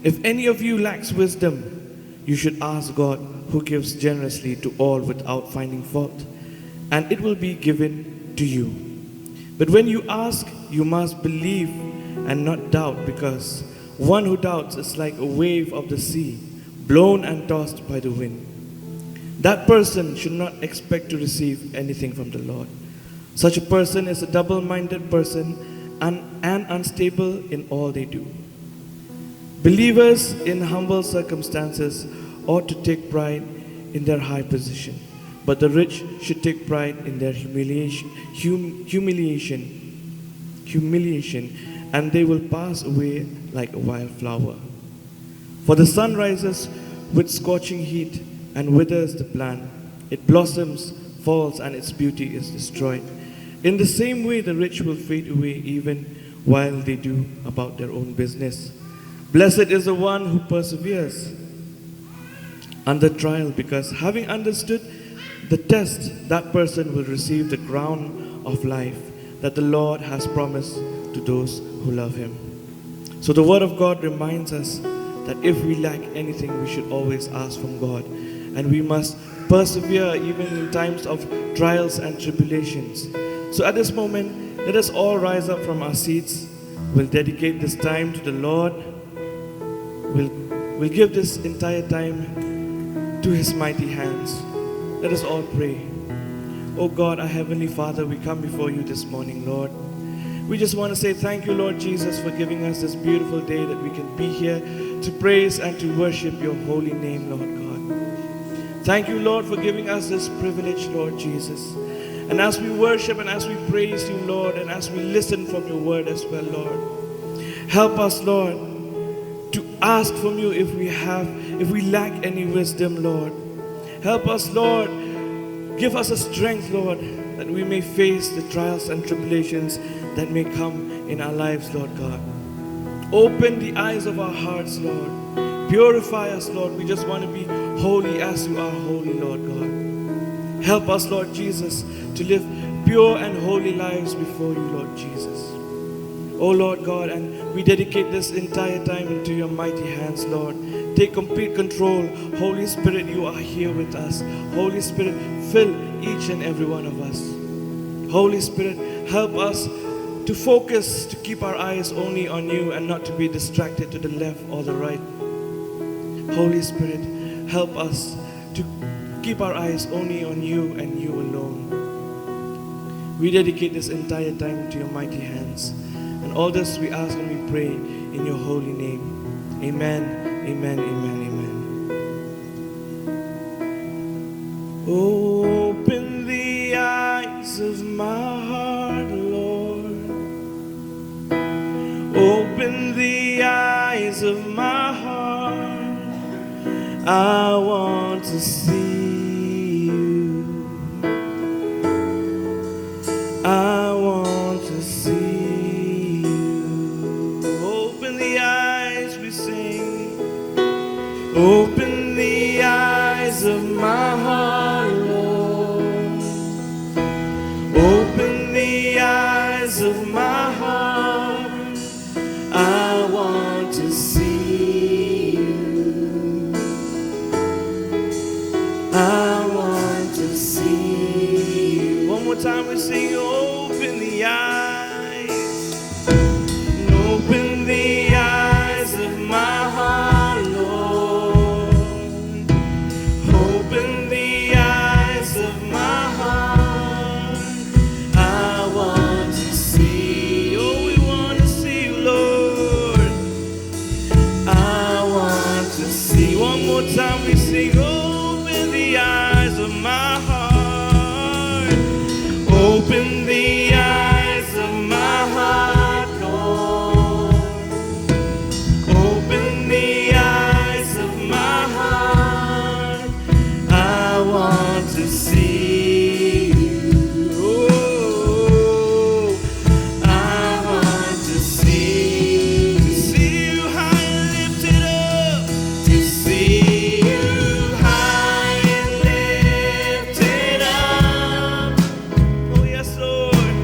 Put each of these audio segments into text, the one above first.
If any of you lacks wisdom, you should ask God, who gives generously to all without finding fault, and it will be given to you. But when you ask, you must believe and not doubt, because one who doubts is like a wave of the sea, blown and tossed by the wind. That person should not expect to receive anything from the Lord. Such a person is a double-minded person and unstable in all they do. Believers in humble circumstances ought to take pride in their high position, but the rich should take pride in their humiliation, and they will pass away like a wildflower. For the sun rises with scorching heat and withers the plant. It blossoms, falls, and its beauty is destroyed. In the same way, the rich will fade away even while they do about their own business. Blessed is the one who perseveres under trial, because having understood the test, that person will receive the crown of life that the Lord has promised to those who love him. So the word of God reminds us that if we lack anything, we should always ask from God, and we must persevere even in times of trials and tribulations. So at this moment, let us all rise up from our seats. We'll dedicate this time to the Lord. We'll give this entire time to his mighty hands. Let us all pray. Oh God, our Heavenly Father, we come before you this morning, Lord. We just want to say thank you, Lord Jesus, for giving us this beautiful day that we can be here to praise and to worship your holy name, Lord God. Thank you, Lord, for giving us this privilege, Lord Jesus. And as we worship and as we praise you, Lord, and as we listen from your word as well, Lord, help us, Lord, to ask from you if we lack any wisdom, Lord. Help us, Lord. Give us a strength, Lord, that we may face the trials and tribulations that may come in our lives, Lord God. Open the eyes of our hearts, Lord. Purify us, Lord. We just want to be holy as you are holy, Lord God. Help us, Lord Jesus, to live pure and holy lives before you, Lord Jesus. Oh, Lord God, and we dedicate this entire time into your mighty hands, Lord. Take complete control. Holy Spirit, you are here with us. Holy Spirit, fill each and every one of us. Holy Spirit, help us to focus, to keep our eyes only on you and not to be distracted to the left or the right. Holy Spirit, help us to keep our eyes only on you and you alone. We dedicate this entire time to your mighty hands. And all this we ask and we pray in your holy name. Amen. Amen, amen, amen. Open the eyes of my heart, Lord. Open the eyes of my heart. I want to see you. I want to see you. Open the eyes, we sing. Open the eyes of my heart, Lord. Open the eyes of my heart. I want to see you. I want to see you. One more time we sing, open the eyes. Open the eyes of my heart. Time we sing, open the eyes of my heart. Open the eyes of my heart, Lord. Open the eyes of my heart. I want to see you. Oh, I want to see you high and lifted up, to see. High and lifted up, oh yes, Lord.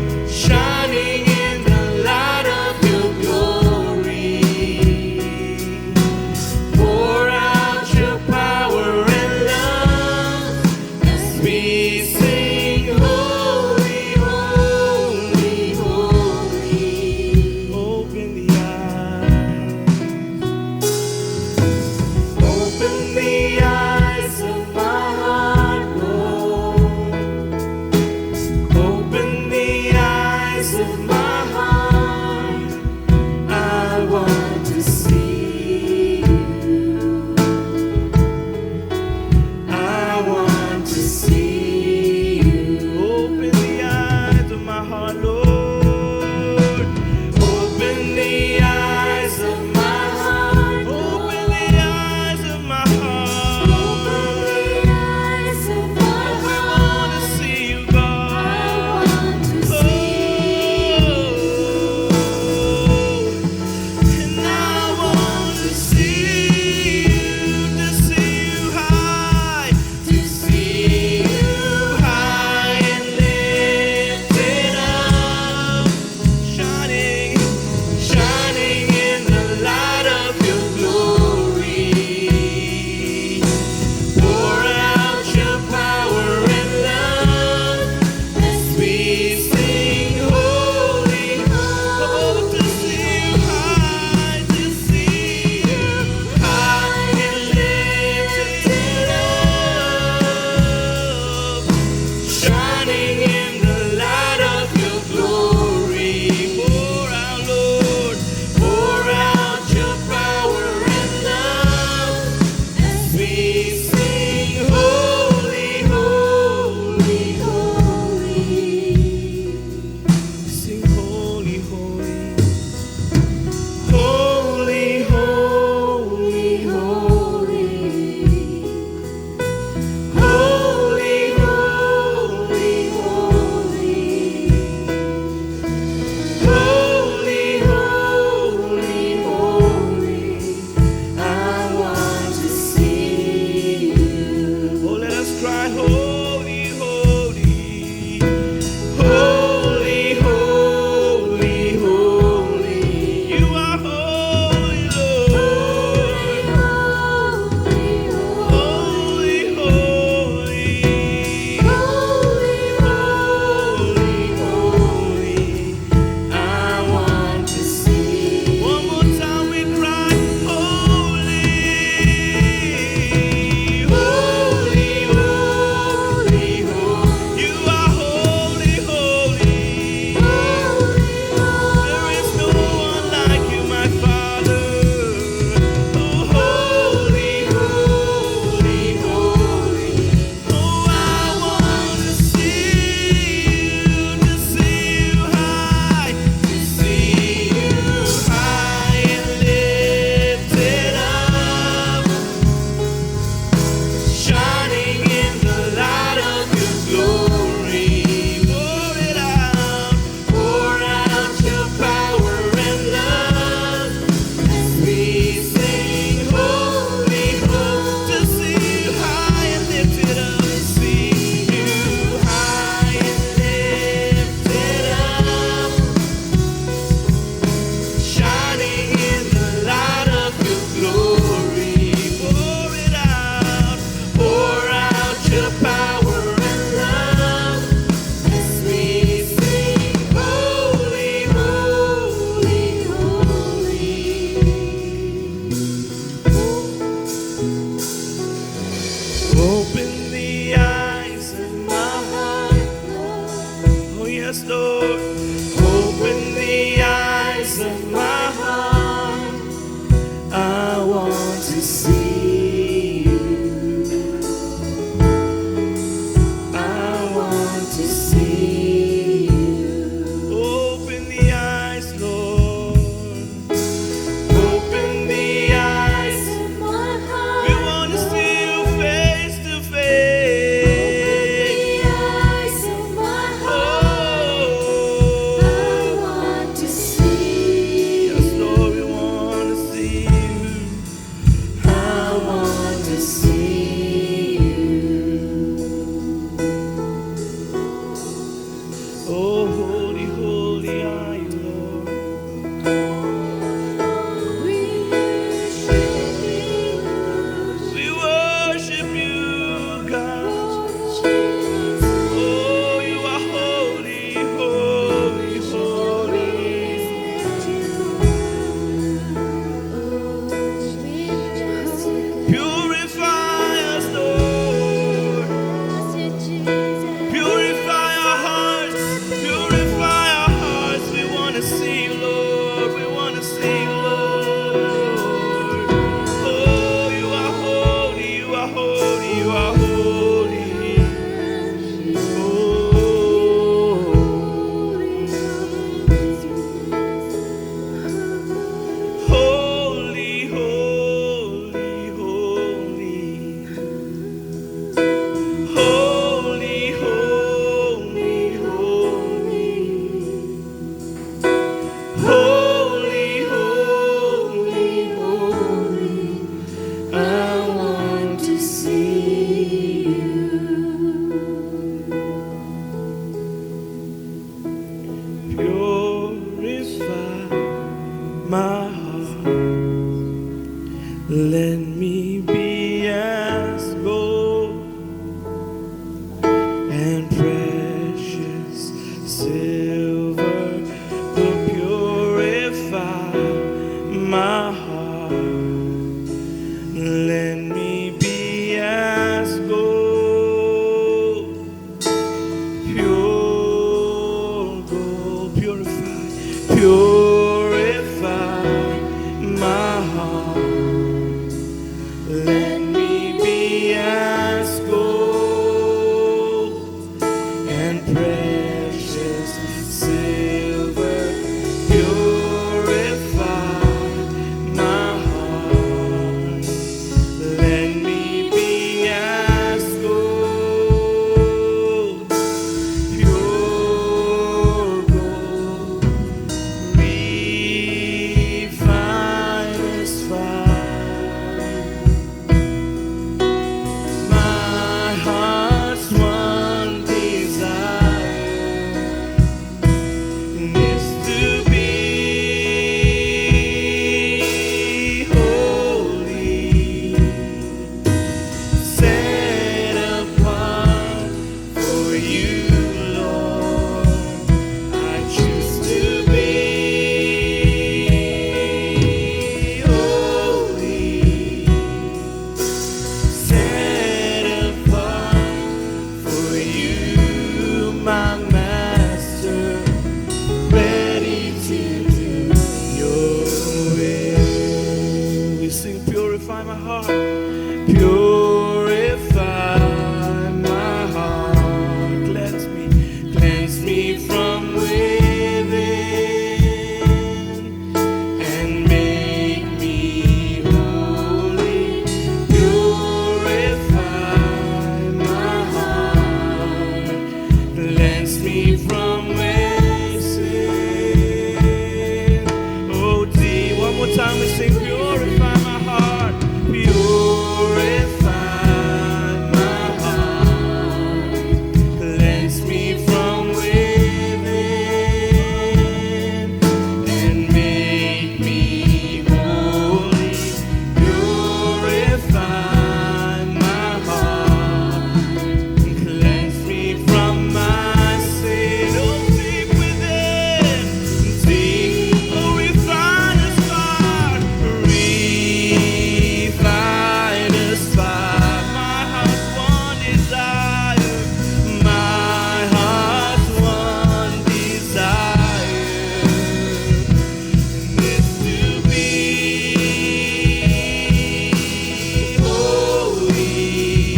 silver will purify my heart. Let me be as gold, pure gold, purify my heart. Let me be as gold and precious silver, purify my heart. Let me be as gold, pure gold, refinest fire. My heart's one desire is to be holy, set apart for you, Lord. I choose to be holy, set apart for you, my Master, ready to do your will. We sing, purify my heart, purify my heart, cleanse me from within, and make me holy. Purify my heart, cleanse me from sin. Oh, dear, one more time we sing, purify my heart, purify my heart, cleanse me from within, and make me holy. Purify my heart, cleanse me from my sin. Oh, deep within, deep, oh, refine us, God, refine us, God. My heart's one desire, my heart's one desire is to be holy,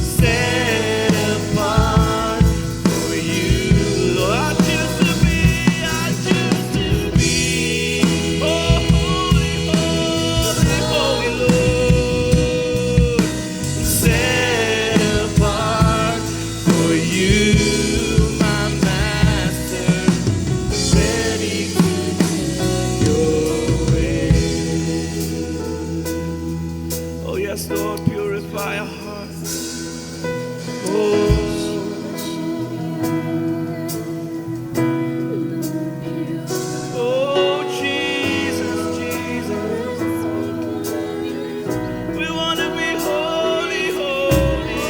set apart for you, Lord. I choose to be oh, holy, holy, holy, Lord, set apart for you, my Master, ready to do your will. Oh, yes, Lord, purify our hearts. Oh, oh, Jesus, Jesus. We want to be holy, holy.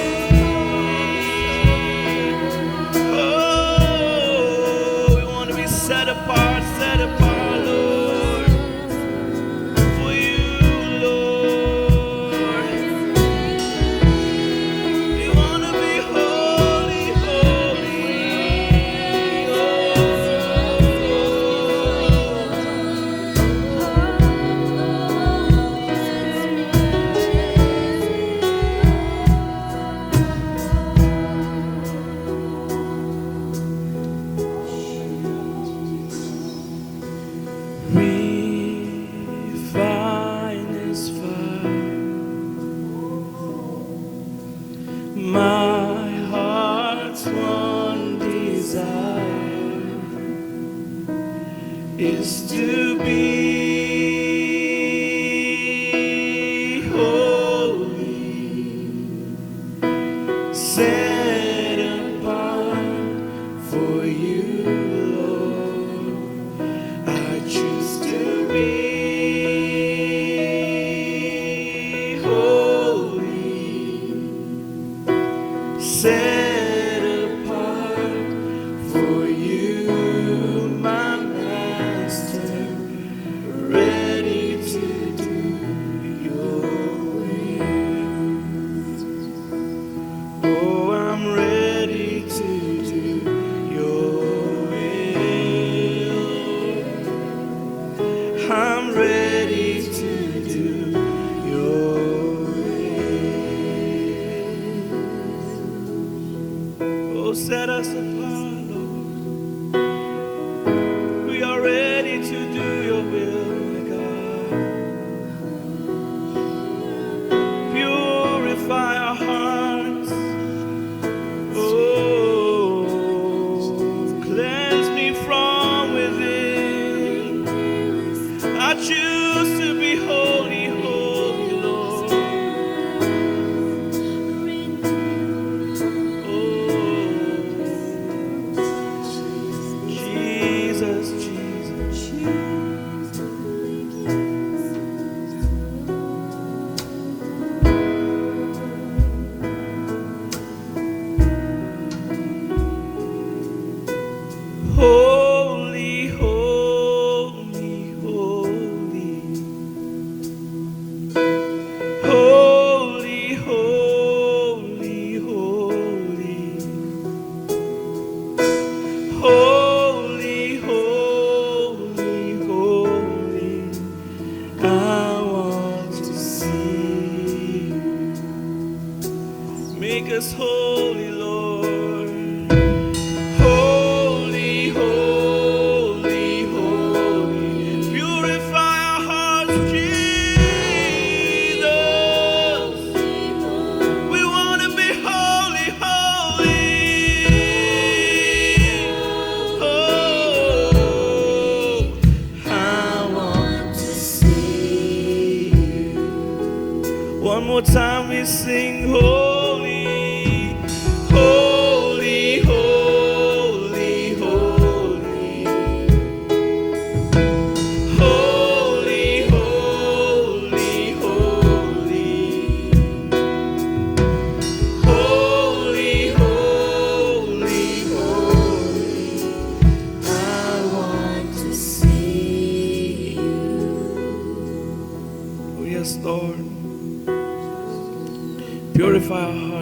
Oh, we want to be set apart, Lord, for you, Lord. We want to be holy, holy. Refinest fire. My heart's one desire is to be holy, set apart for you, Lord. I choose to be holy, set apart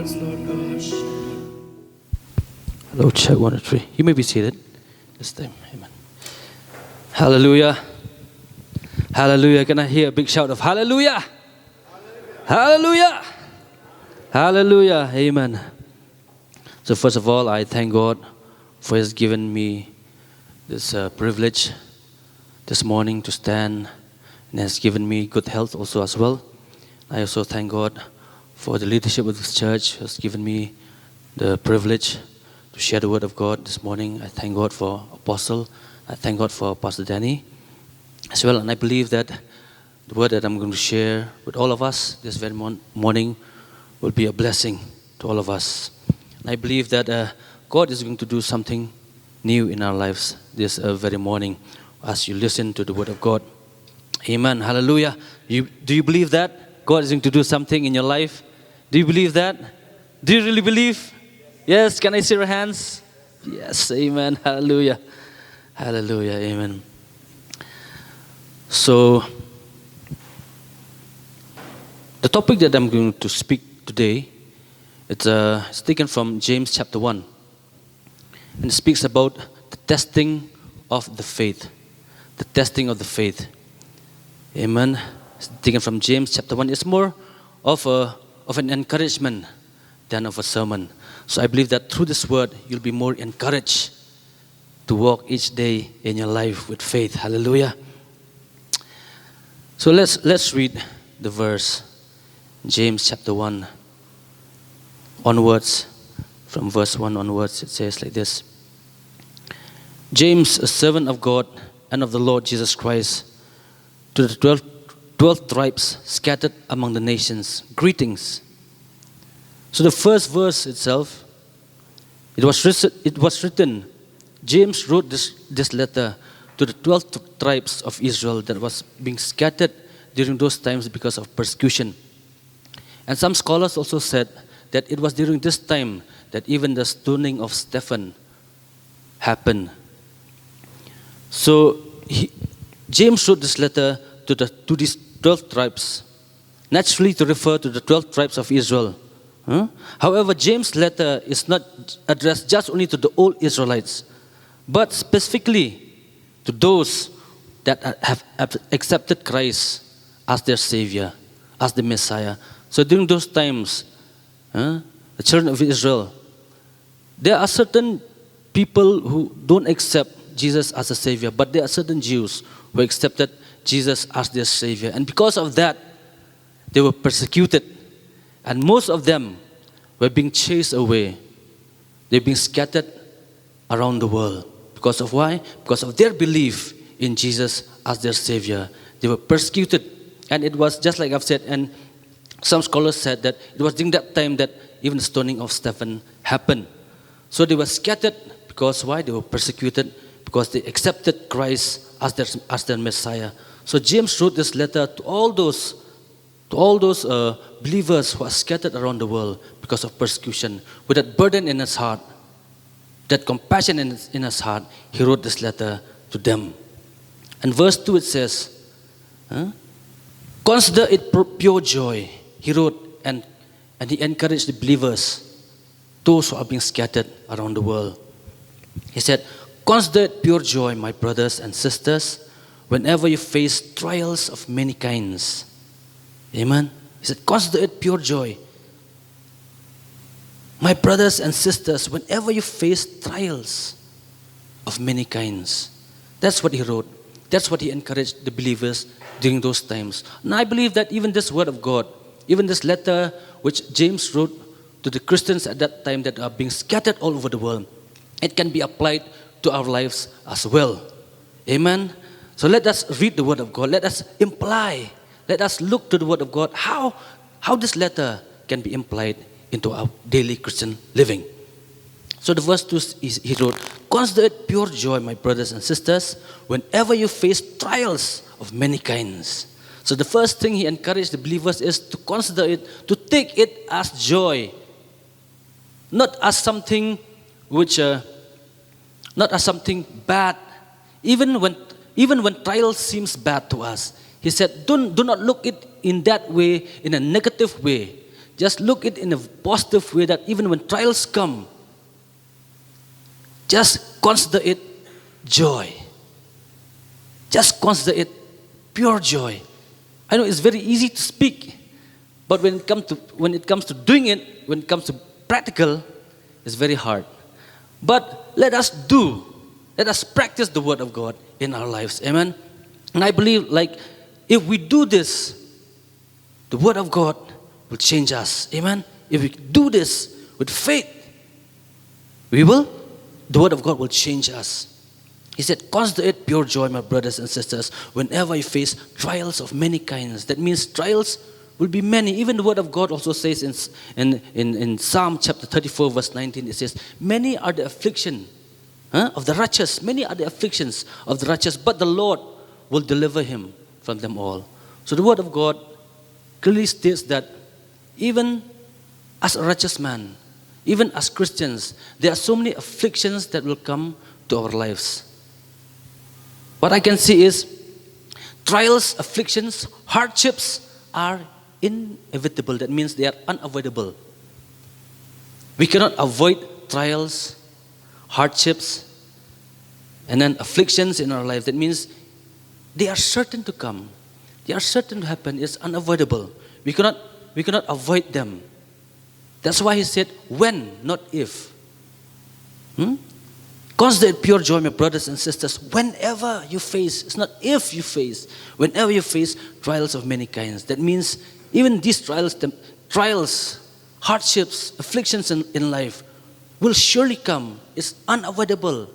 Yes, Lord God. Hello, check 1 2 3. You may be seated this time. Amen. Hallelujah. Hallelujah. Can I hear a big shout of hallelujah? Hallelujah. Hallelujah. Amen. So first of all, I thank God for His given me this privilege this morning to stand, and has given me good health also as well. I also thank God for the leadership of this church who has given me the privilege to share the word of God this morning. I thank God for Apostle. I thank God for Pastor Danny as well. And I believe that the word that I'm going to share with all of us this very morning will be a blessing to all of us. And I believe that God is going to do something new in our lives this very morning as you listen to the word of God. Amen. Hallelujah. Do you believe that God is going to do something in your life? Do you believe that? Do you really believe? Yes. Can I see your hands? Yes. Amen. Hallelujah. Hallelujah. Amen. So, the topic that I'm going to speak today, it's taken from James chapter 1. And it speaks about the testing of the faith. The testing of the faith. Amen. It's taken from James chapter 1. It's more of an encouragement than of a sermon. So I believe that through this word, you'll be more encouraged to walk each day in your life with faith. Hallelujah. So let's read the verse. James chapter 1 onwards. From verse 1 onwards, it says like this. James, a servant of God and of the Lord Jesus Christ, to the 12 tribes scattered among the nations, greetings. So the first verse itself, it was written, James wrote this letter to the 12 tribes of Israel that was being scattered during those times because of persecution. And some scholars also said that it was during this time that even the stoning of Stephen happened. So James wrote this letter to these 12 tribes, naturally to refer to the 12 tribes of Israel. However, James' letter is not addressed just only to the old Israelites, but specifically to those that have accepted Christ as their Savior, as the Messiah. So during those times, the children of Israel, there are certain people who don't accept Jesus as a Savior, but there are certain Jews who accepted Jesus as their Savior. And because of that, they were persecuted. And most of them were being chased away. They're being scattered around the world. Because of why? Because of their belief in Jesus as their Savior. They were persecuted. And it was just like I've said, and some scholars said that it was during that time that even the stoning of Stephen happened. So they were scattered because why? They were persecuted because they accepted Christ as their Messiah. So James wrote this letter to all those believers who are scattered around the world because of persecution. With that burden in his heart, that compassion in his heart, he wrote this letter to them. And verse 2 it says, consider it pure joy. He wrote and he encouraged the believers, those who are being scattered around the world. He said, consider it pure joy, my brothers and sisters, whenever you face trials of many kinds. Amen. He said, consider it pure joy. My brothers and sisters, whenever you face trials of many kinds. That's what he wrote. That's what he encouraged the believers during those times. And I believe that even this word of God, even this letter which James wrote to the Christians at that time that are being scattered all over the world, it can be applied to our lives as well. Amen. So let us read the word of God. Let us imply. Let us look to the word of God. How this letter can be implied into our daily Christian living. So the verse 2 is, he wrote, consider it pure joy, my brothers and sisters, whenever you face trials of many kinds. So the first thing he encouraged the believers is to consider it, to take it as joy. Not as something not as something bad. Even when trial seems bad to us, he said, do not look it in that way, in a negative way. just look it in a positive way, that even when trials come, just consider it joy. Just consider it pure joy. I know it's very easy to speak, but when it comes to doing it, when it comes to practical, it's very hard. But let us practice the word of God in our lives. Amen. And I believe, like, if we do this, the word of God will change us. Amen. If we do this with faith, the word of God will change us. He said, consider it pure joy, my brothers and sisters, whenever you face trials of many kinds. That means trials will be many. Even the word of God also says in Psalm chapter 34, verse 19, it says, many are the affliction of the righteous. Many are the afflictions of the righteous, but the Lord will deliver him from them all. So the word of God clearly states that even as a righteous man, even as Christians, there are so many afflictions that will come to our lives. What I can see is trials, afflictions, hardships are inevitable. That means they are unavoidable. We cannot avoid trials, hardships, and then afflictions in our life. That means they are certain to come. They are certain to happen. It's unavoidable. We cannot avoid them. That's why he said, when, not if. Consider it pure joy, my brothers and sisters, whenever you face, it's not if you face, whenever you face trials of many kinds. That means even these trials, hardships, afflictions in life will surely come. It's unavoidable.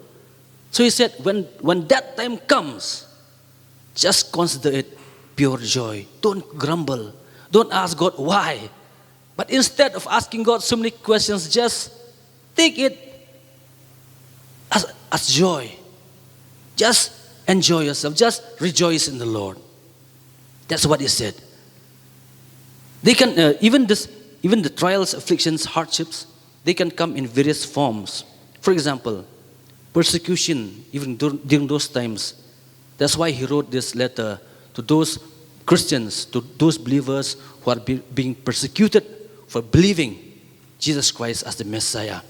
So he said, when that time comes, just consider it pure joy. Don't grumble. Don't ask God why. But instead of asking God so many questions, just take it as joy. Just enjoy yourself. Just rejoice in the Lord. That's what he said. They can even the trials, afflictions, hardships, they can come in various forms. For example, persecution, even during those times. That's why he wrote this letter to those Christians, to those believers who are being persecuted for believing Jesus Christ as the Messiah.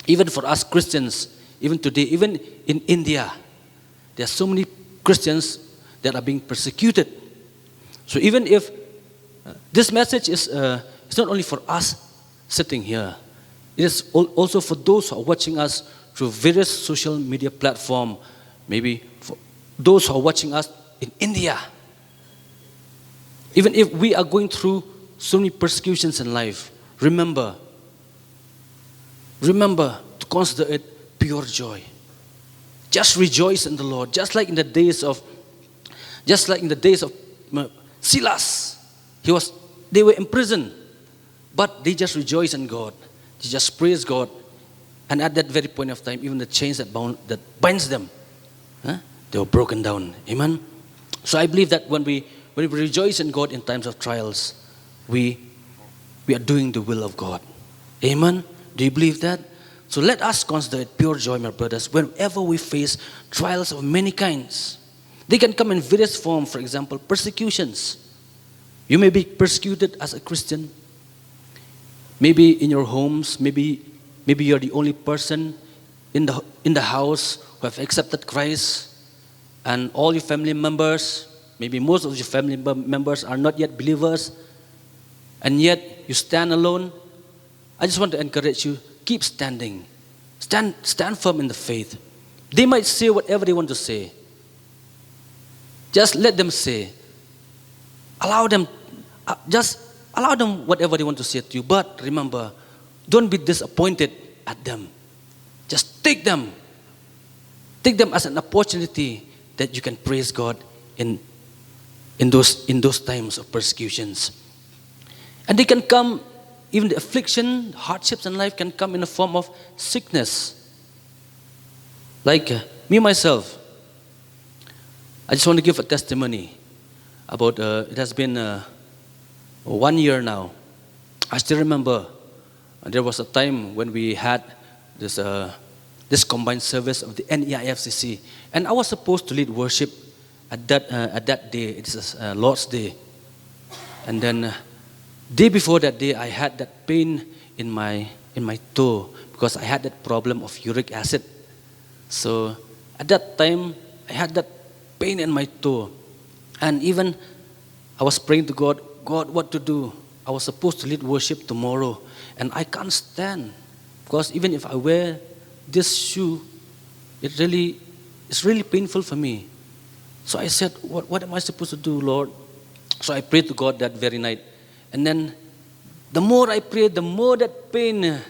Even for us Christians, even today, even in India, there are so many Christians that are being persecuted. So even if this message is it's not only for us sitting here, it is also for those who are watching us through various social media platforms, maybe for those who are watching us in India. Even if we are going through so many persecutions in life, remember to consider it pure joy. Just rejoice in the Lord, just like in the days of Silas. They were in prison, but they just rejoiced in God. They just praised God, and at that very point of time, even the chains that binds them, they were broken down. Amen. So I believe that when we rejoice in God in times of trials, we are doing the will of God. Amen. Do you believe that? So let us consider it pure joy, my brothers, whenever we face trials of many kinds. They can come in various forms. For example, persecutions. You may be persecuted as a Christian. Maybe in your homes, maybe you're the only person in the house who have accepted Christ, and all your family members, maybe most of your family members are not yet believers, and yet you stand alone. I just want to encourage you, keep standing. Stand firm in the faith. They might say whatever they want to say. Just let them say. Allow them whatever they want to say to you. But remember, don't be disappointed at them. Just take them as an opportunity that you can praise God in those times of persecutions. And they can come, even the affliction, hardships in life can come in the form of sickness. Like me myself, I just want to give a testimony about, it has been 1 year now. I still remember there was a time when we had this combined service of the NEIFCC, and I was supposed to lead worship at that day. It is Lord's Day, and then Day before that day, I had that pain in my toe because I had that problem of uric acid. So at that time, I had that pain in my toe. And even I was praying to God, God, what to do? I was supposed to lead worship tomorrow, and I can't stand because even if I wear this shoe, it's really painful for me. So I said, what am I supposed to do, Lord? So I prayed to God that very night. And then the more I prayed, the more that pain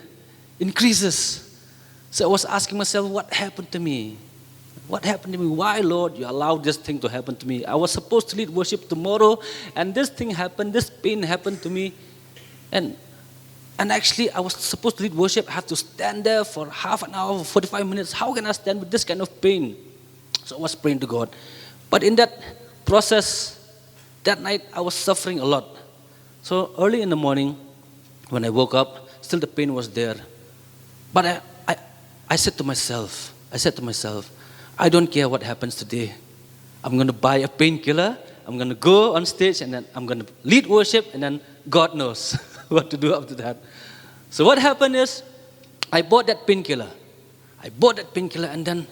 increases. So I was asking myself, what happened to me? What happened to me? Why, Lord, you allowed this thing to happen to me? I was supposed to lead worship tomorrow, and this thing happened, this pain happened to me. And actually, I was supposed to lead worship. I had to stand there for half an hour, 45 minutes. How can I stand with this kind of pain? So I was praying to God. But in that process, that night, I was suffering a lot. So early in the morning, when I woke up, still the pain was there. But I said to myself, I don't care what happens today. I'm going to buy a painkiller. I'm going to go on stage and then I'm going to lead worship and then God knows what to do after that. So what happened is I bought that painkiller. And then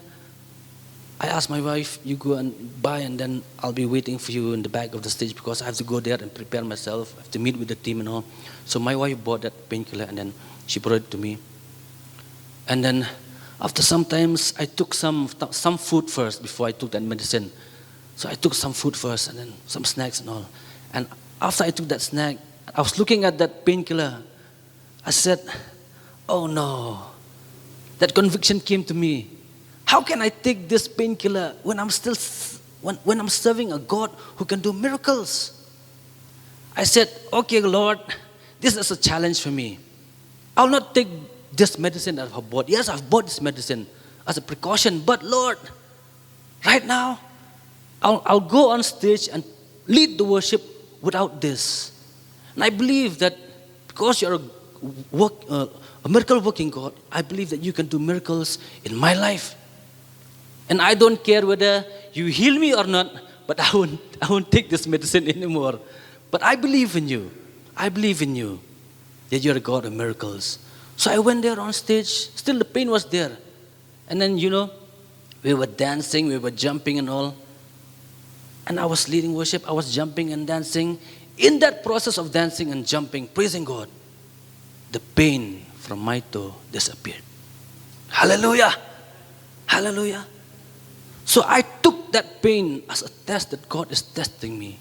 I asked my wife, you go and buy and then I'll be waiting for you in the back of the stage because I have to go there and prepare myself. I have to meet with the team and all. So my wife bought that painkiller and then she brought it to me. And then after some times, I took some food first before I took that medicine. So I took some food first and then some snacks and all. And after I took that snack, I was looking at that painkiller. I said, oh no. That conviction came to me. How can I take this painkiller when I'm serving a God who can do miracles? I said, okay, Lord, this is a challenge for me. I'll not take this medicine that I've bought. Yes, I've bought this medicine as a precaution, but Lord, right now, I'll go on stage and lead the worship without this. And I believe that because you're a miracle working God, I believe that you can do miracles in my life. And I don't care whether you heal me or not, but I won't take this medicine anymore. But I believe in you. I believe in you that you're a God of miracles. So I went there on stage, still the pain was there. And then, we were dancing, we were jumping and all. And I was leading worship, I was jumping and dancing. In that process of dancing and jumping, praising God, the pain from my toe disappeared. Hallelujah! Hallelujah! So I took that pain as a test that God is testing me.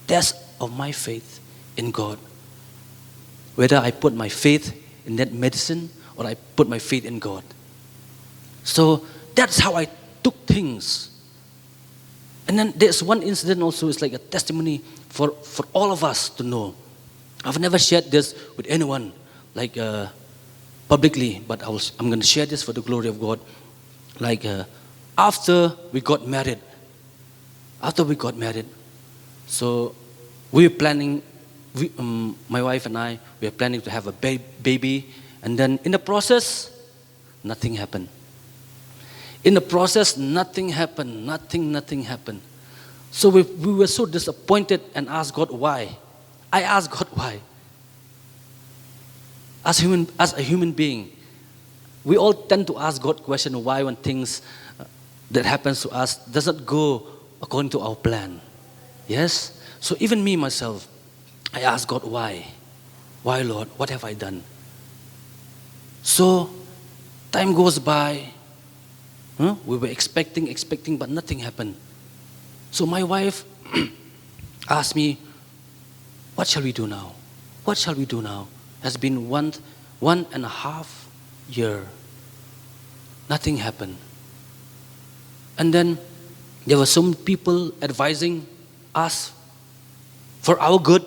Test of my faith in God. Whether I put my faith in that medicine or I put my faith in God. So that's how I took things. And then there's one incident also, it's like a testimony for all of us to know. I've never shared this with anyone, like publicly, but I'm going to share this for the glory of God. Like after we got married, so we were planning, my wife and I, we were planning to have a baby, and then in the process, nothing happened. Nothing happened. So we were so disappointed and asked God why. I asked God why. As a human being, we all tend to ask God question why when things that happens to us doesn't go according to our plan. Yes? So even me, myself, I ask God why. Why, Lord? What have I done? So time goes by. We were expecting, but nothing happened. So my wife asked me, what shall we do now? Has been 1.5 years. Nothing happened. And then there were some people advising us for our good.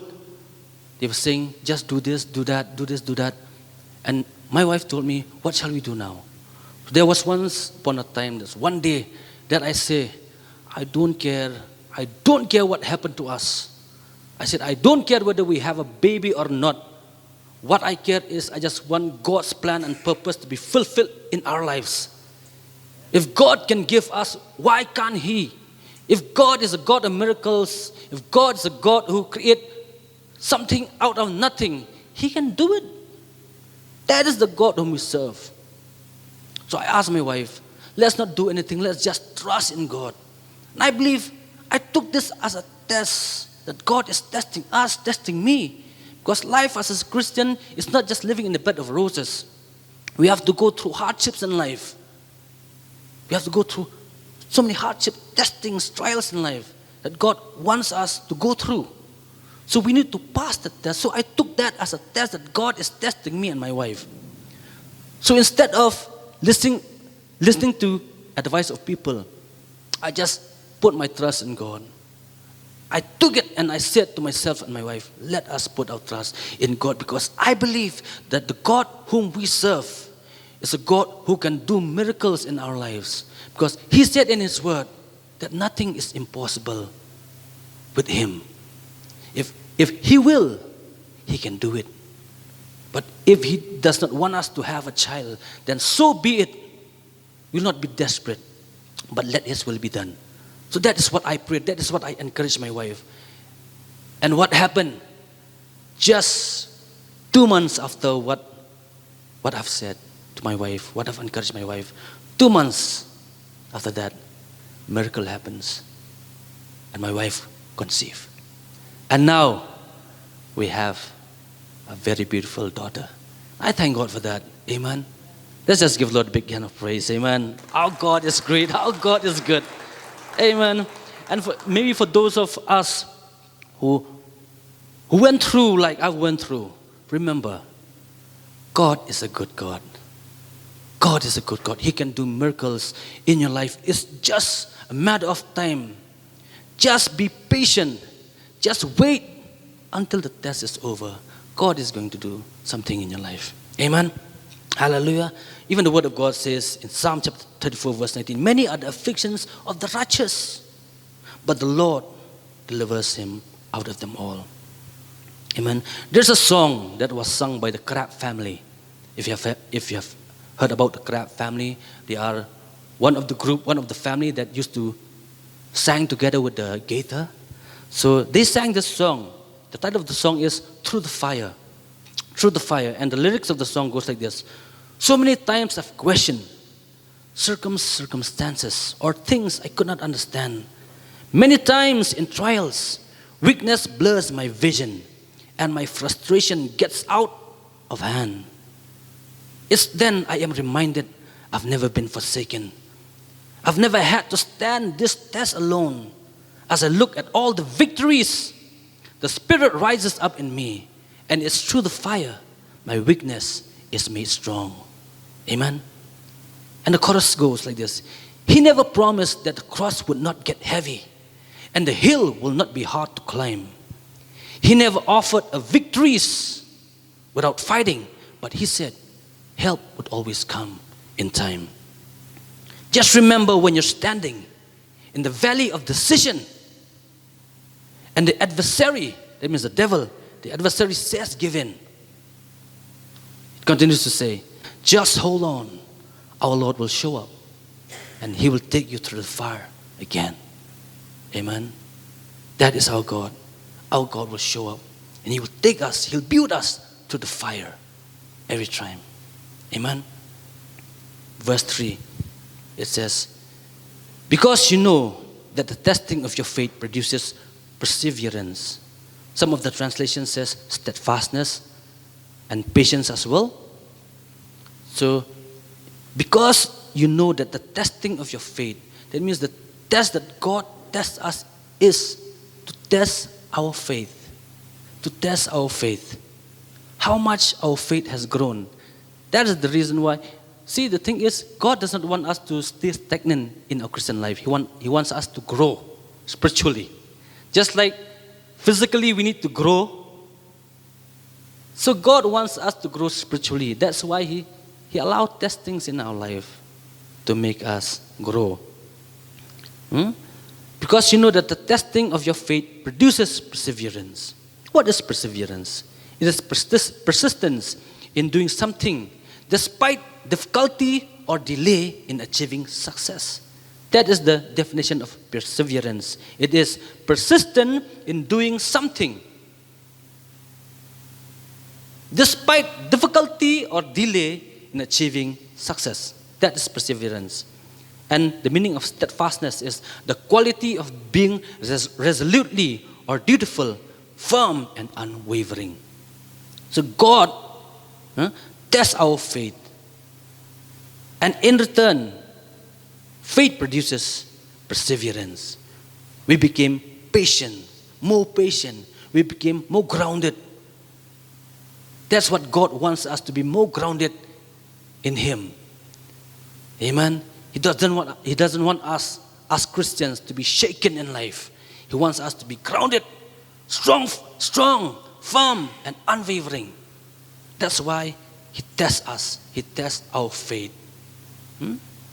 They were saying, just do this, do that. And my wife told me, what shall we do now? There was once upon a time, there's one day that I say, I don't care what happened to us. I said, I don't care whether we have a baby or not. What I care is I just want God's plan and purpose to be fulfilled in our lives. If God can give us, why can't He? If God is a God of miracles, if God is a God who creates something out of nothing, He can do it. That is the God whom we serve. So I asked my wife, let's not do anything, let's just trust in God. And I believe I took this as a test, that God is testing us, testing me. Because life as a Christian is not just living in a bed of roses. We have to go through hardships in life. We have to go through so many hardships, testings, trials in life that God wants us to go through. So we need to pass the test. So I took that as a test that God is testing me and my wife. So instead of listening to advice of people, I just put my trust in God. I took it and I said to myself and my wife, let us put our trust in God, because I believe that the God whom we serve is a God who can do miracles in our lives. Because He said in His word that nothing is impossible with Him. If He will, He can do it. But if He does not want us to have a child, then so be it. We'll not be desperate, but let His will be done. So that is what I prayed. That is what I encouraged my wife. And what happened? Just 2 months after what I've said to my wife, what I've encouraged my wife, 2 months after that, miracle happens. And my wife conceived. And now we have a very beautiful daughter. I thank God for that. Amen. Let's just give Lord a big hand of praise. Amen. Our God is great. Our God is good. Amen. And maybe for those of us who went through like I went through, remember, God is a good God. God is a good God. He can do miracles in your life. It's just a matter of time. Just be patient. Just wait until the test is over. God is going to do something in your life. Amen. Hallelujah. Even the word of God says in Psalm chapter 34 verse 19, many are the afflictions of the righteous, but the Lord delivers him out of them all. Amen. There's a song that was sung by the Crab family. If you have heard about the Crab family, they are one of the family that used to sing together with the Gaither. So they sang this song. The title of the song is Through the Fire. Through the Fire. And the lyrics of the song goes like this. So many times I've questioned circumstances or things I could not understand. Many times in trials, weakness blurs my vision and my frustration gets out of hand. It's then I am reminded I've never been forsaken. I've never had to stand this test alone. As I look at all the victories, the Spirit rises up in me, and it's through the fire my weakness is made strong. Amen. And the chorus goes like this. He never promised that the cross would not get heavy and the hill will not be hard to climb. He never offered a victories without fighting, but He said help would always come in time. Just remember when you're standing in the valley of decision and the adversary, that means the devil, the adversary says give in. It continues to say, just hold on. Our Lord will show up and He will take you through the fire again. Amen. That is our God. Our God will show up and He will take us, He'll build us through the fire every time. Amen. Verse 3, it says, because you know that the testing of your faith produces perseverance. Some of the translation says steadfastness and patience as well. So, because you know that the testing of your faith, that means the test that God tests us is to test our faith. To test our faith. How much our faith has grown. That is the reason why. See, the thing is, God does not want us to stay stagnant in our Christian life. He wants us to grow spiritually. Just like physically we need to grow. So God wants us to grow spiritually. That's why He allowed testings in our life to make us grow. Because you know that the testing of your faith produces perseverance. What is perseverance? It is persistence in doing something despite difficulty or delay in achieving success. That is the definition of perseverance. It is persistent in doing something despite difficulty or delay in achieving success. That is perseverance. And the meaning of steadfastness is the quality of being resolutely or dutiful, firm and unwavering. So God tests our faith. And in return, faith produces perseverance. We became patient, more patient. We became more grounded. That's what God wants us to be, more grounded in Him. Amen. He doesn't want us as Christians to be shaken in life. He wants us to be grounded, strong, firm, and unwavering. That's why He tests us. He tests our faith.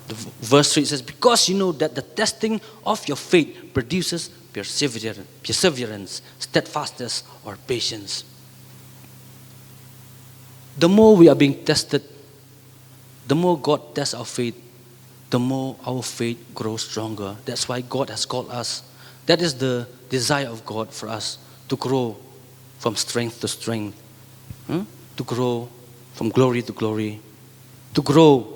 Verse 3 says, because you know that the testing of your faith produces perseverance, steadfastness, or patience. The more we are being tested, the more God tests our faith, the more our faith grows stronger. That's why God has called us. That is the desire of God for us, to grow from strength to strength, to grow from glory to glory, to grow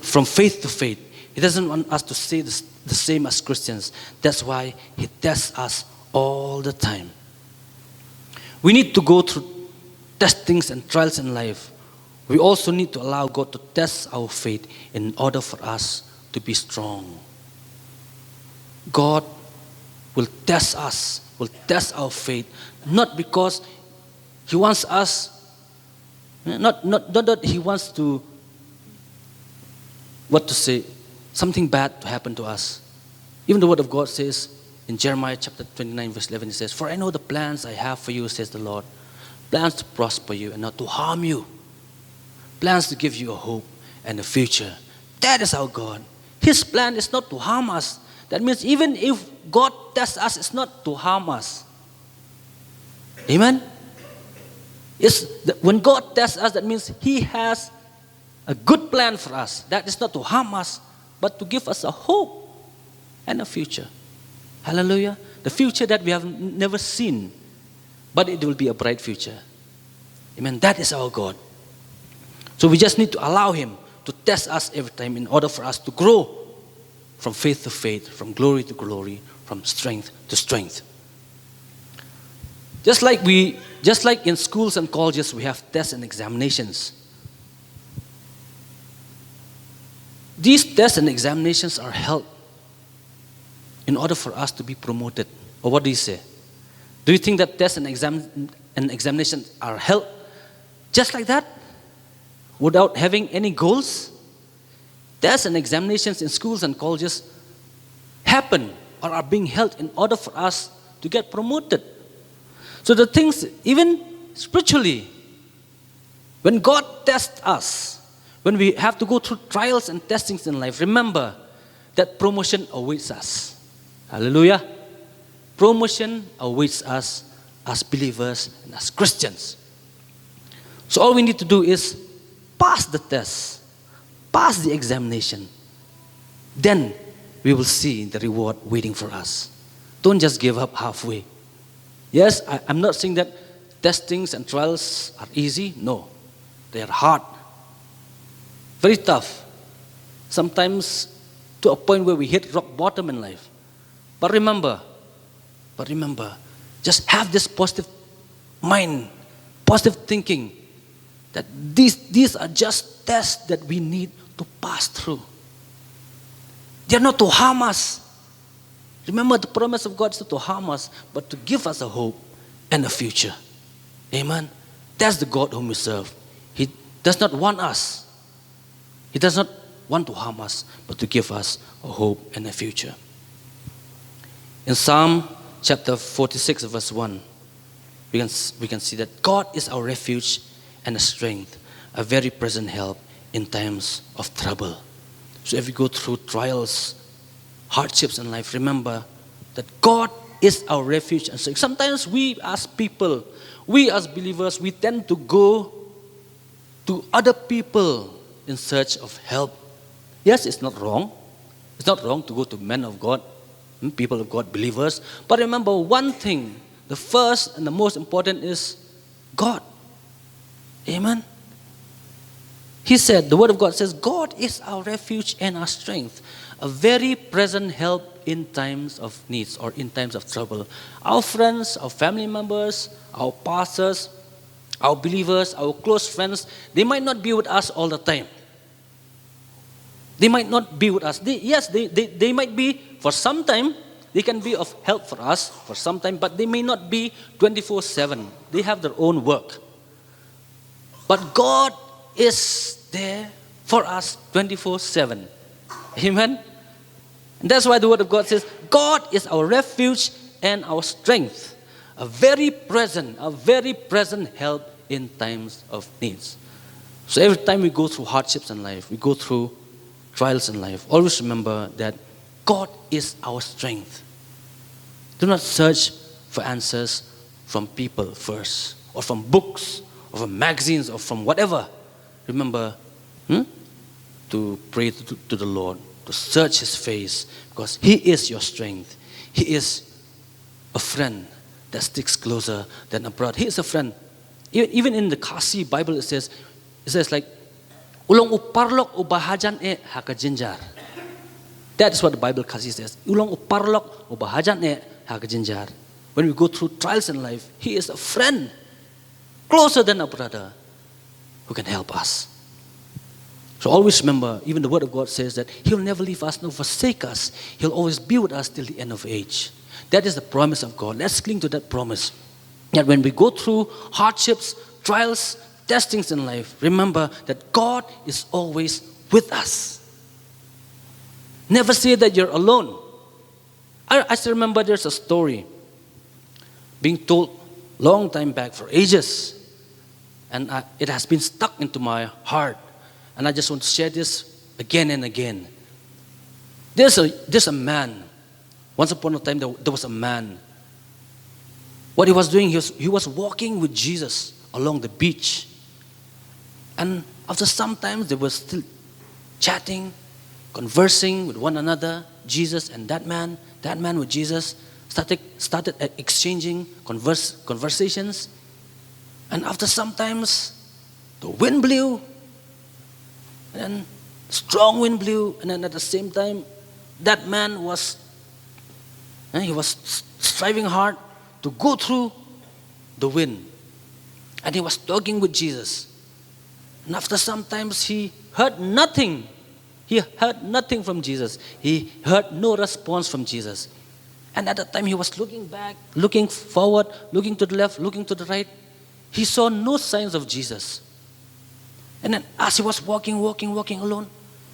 from faith to faith. He doesn't want us to stay the same as Christians. That's why He tests us all the time. We need to go through testings and trials in life. We also need to allow God to test our faith in order for us to be strong. God will test us, will test our faith, not because He wants us, not that He wants to, something bad to happen to us. Even the Word of God says in Jeremiah chapter 29 verse 11, it says, for I know the plans I have for you, says the Lord, plans to prosper you and not to harm you, plans to give you a hope and a future. That is our God. His plan is not to harm us. That means even if God tests us, it's not to harm us. Amen? When God tests us, that means He has a good plan for us. That is not to harm us, but to give us a hope and a future. Hallelujah. The future that we have never seen, but it will be a bright future. Amen. That is our God. So we just need to allow Him to test us every time in order for us to grow from faith to faith, from glory to glory, from strength to strength. Just like in schools and colleges, we have tests and examinations. These tests and examinations are held in order for us to be promoted. Or what do you say? Do you think that tests and examinations are held just like that, without having any goals? Tests and examinations in schools and colleges happen or are being held in order for us to get promoted. So the things, even spiritually, when God tests us, when we have to go through trials and testings in life, remember that promotion awaits us. Hallelujah. Promotion awaits us as believers and as Christians. So all we need to do is pass the test, pass the examination. Then we will see the reward waiting for us. Don't just give up halfway. Yes, I'm not saying that testings and trials are easy. No, they are hard. Very tough. Sometimes to a point where we hit rock bottom in life. But remember, just have this positive mind, positive thinking, that these are just tests that we need to pass through. They are not to harm us. Remember, the promise of God is not to harm us, but to give us a hope and a future. Amen. That's the God whom we serve. He does not want us. He does not want to harm us, but to give us a hope and a future. In Psalm chapter 46, verse 1, we can see that God is our refuge and a strength, a very present help in times of trouble. So if we go through trials, hardships in life, remember that God is our refuge and strength. Sometimes we as people, we as believers, we tend to go to other people in search of help. Yes, it's not wrong. It's not wrong to go to men of God, people of God, believers. But remember one thing, the first and the most important is God. Amen. He said, the word of God says, God is our refuge and our strength, a very present help in times of needs or in times of trouble. Our friends, our family members, our pastors, our believers, our close friends, they might not be with us all the time. They might not be with us. They might be for some time. They can be of help for us for some time, but they may not be 24/7. They have their own work. But God is there for us 24/7. Amen? And that's why the word of God says, God is our refuge and our strength, a very present help in times of needs. So every time we go through hardships in life, we go through trials in life, always remember that God is our strength. Do not search for answers from people first, or from books, or from magazines, or from whatever. Remember to pray to the Lord, to search His face, because He is your strength. He is a friend that sticks closer than a brother. He is a friend. Even in the Khasi Bible, it says like, Ulong uparlok ubahajan hakajinjar. That is what the Bible Khasi says. Ulong uparlok ubahajan hakajinjar. When we go through trials in life, He is a friend, closer than a brother, who can help us. So always remember, even the Word of God says that He'll never leave us nor forsake us. He'll always be with us till the end of age. That is the promise of God. Let's cling to that promise. That when we go through hardships, trials, testings in life, remember that God is always with us. Never say that you're alone. I still remember there's a story being told long time back for ages. And it has been stuck into my heart. And I just want to share this again and again. There's a man. Once upon a time, there was a man. What he was doing, he was walking with Jesus along the beach. And after some time, they were still chatting, conversing with one another. Jesus and that man with Jesus started exchanging conversations. And after some times, the wind blew, and strong wind blew, and then at the same time, that man was striving hard to go through the wind. And he was talking with Jesus. And after some times, he heard nothing. He heard nothing from Jesus. He heard no response from Jesus. And at that time, he was looking back, looking forward, looking to the left, looking to the right. He saw no signs of Jesus. And then as he was walking alone,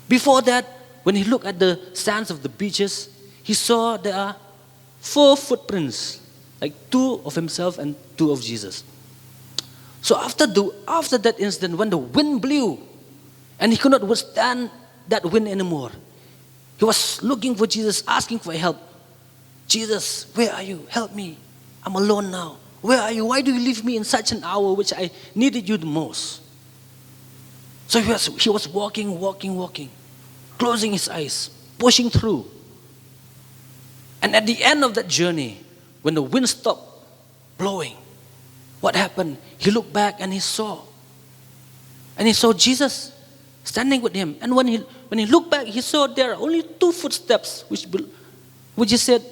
before that, when he looked at the sands of the beaches, he saw there are 4 footprints, like 2 of himself and 2 of Jesus. So after that incident, when the wind blew, and he could not withstand that wind anymore, he was looking for Jesus, asking for help. Jesus, where are you? Help me. I'm alone now. Where are you? Why do you leave me in such an hour which I needed you the most? So he was walking, closing his eyes, pushing through. And at the end of that journey, when the wind stopped blowing, what happened? He looked back and he saw Jesus standing with him. And when he looked back, he saw there are only 2 footsteps, which he said,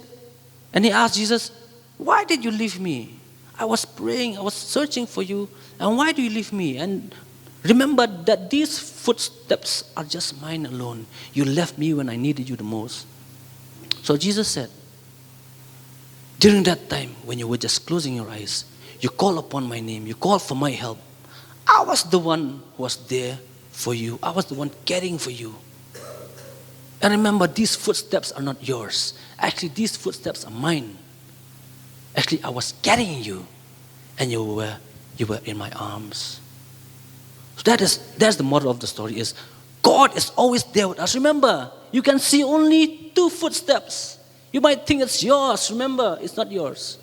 and he asked Jesus, why did you leave me? I was praying, I was searching for you, and why do you leave me? And remember that these footsteps are just mine alone. You left me when I needed you the most. So Jesus said, during that time when you were just closing your eyes, you call upon my name, you call for my help. I was the one who was there for you. I was the one caring for you. And remember, these footsteps are not yours. Actually, these footsteps are mine. Actually, I was carrying you, and you were in my arms. So that's the moral of the story is, God is always there with us. Remember, you can see only 2 footsteps. You might think it's yours. Remember, it's not yours.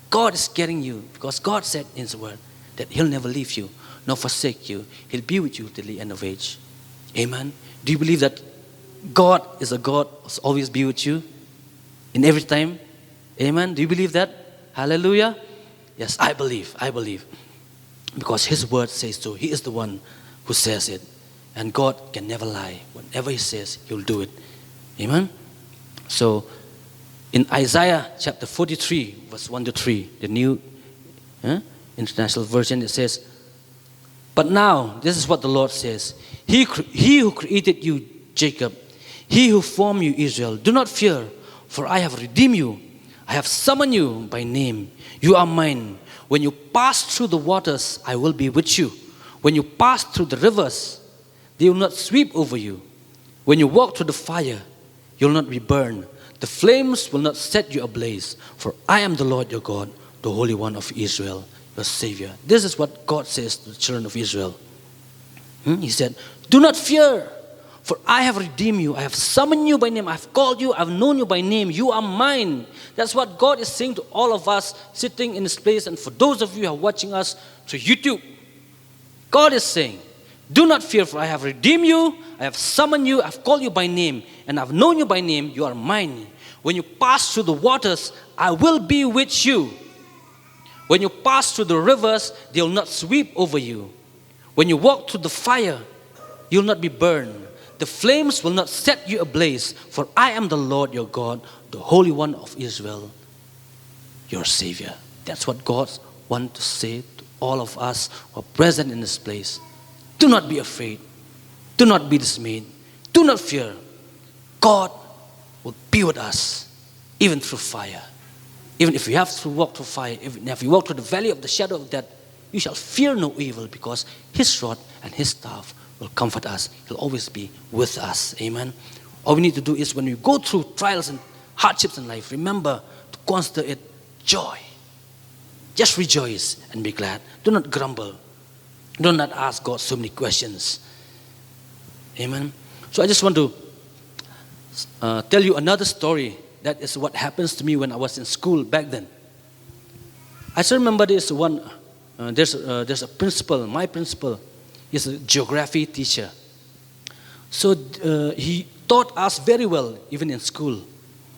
God is carrying you because God said in His word that He'll never leave you, nor forsake you. He'll be with you till the end of age. Amen. Do you believe that God is a God who's always be with you in every time? Amen. Do you believe that? Hallelujah. Yes, I believe. I believe. Because His word says so. He is the one who says it. And God can never lie. Whatever He says, He'll do it. Amen? So, in Isaiah chapter 43, verse 1 to 3, the New International Version, it says, "But now, this is what the Lord says. He who created you, Jacob, He who formed you, Israel, do not fear, for I have redeemed you. I have summoned you by name. You are mine. When you pass through the waters, I will be with you. When you pass through the rivers, they will not sweep over you. When you walk through the fire, you will not be burned. The flames will not set you ablaze. For I am the Lord your God, the Holy One of Israel, your Savior." This is what God says to the children of Israel. He said, "Do not fear, for I have redeemed you. I have summoned you by name. I have called you. I have known you by name. You are mine." That's what God is saying to all of us sitting in this place, and for those of you who are watching us through YouTube. God is saying, "Do not fear, for I have redeemed you. I have summoned you. I have called you by name, and I have known you by name. You are mine. When you pass through the waters, I will be with you. When you pass through the rivers, they will not sweep over you. When you walk through the fire, you will not be burned. The flames will not set you ablaze. For I am the Lord your God, the Holy One of Israel, your Savior." That's what God wants to say to all of us who are present in this place. Do not be afraid. Do not be dismayed. Do not fear. God will be with us, even through fire. Even if we have to walk through fire, even if we walk through the valley of the shadow of death, you shall fear no evil, because His rod and His staff will comfort us. He'll always be with us. Amen. All we need to do is, when we go through trials and hardships in life, remember to consider it joy. Just rejoice and be glad. Do not grumble. Do not ask God so many questions. Amen. So I just want to tell you another story. That is what happens to me when I was in school back then. I still remember this one. There's a principal. My principal is a geography teacher. So he taught us very well, even in school.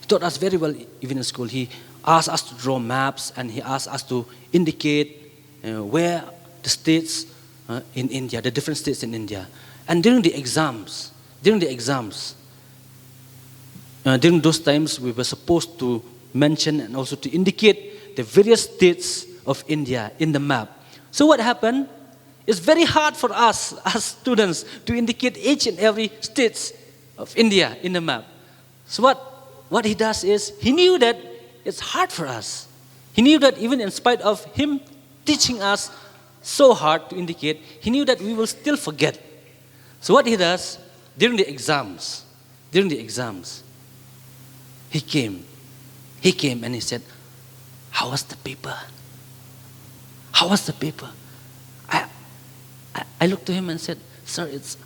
He taught us very well, even in school. He asked us to draw maps, and he asked us to indicate where the states in India, the different states in India. And during those times, we were supposed to mention and also to indicate the various states of India in the map. So what happened? It's very hard for us as students to indicate each and every states of India in the map. So what he does is, he knew that it's hard for us. He knew that even in spite of him teaching us so hard to indicate, he knew that we will still forget. So what he does, during the exams, he came and he said, "How was the paper? How was the paper?" I looked to him and said, "Sir, it's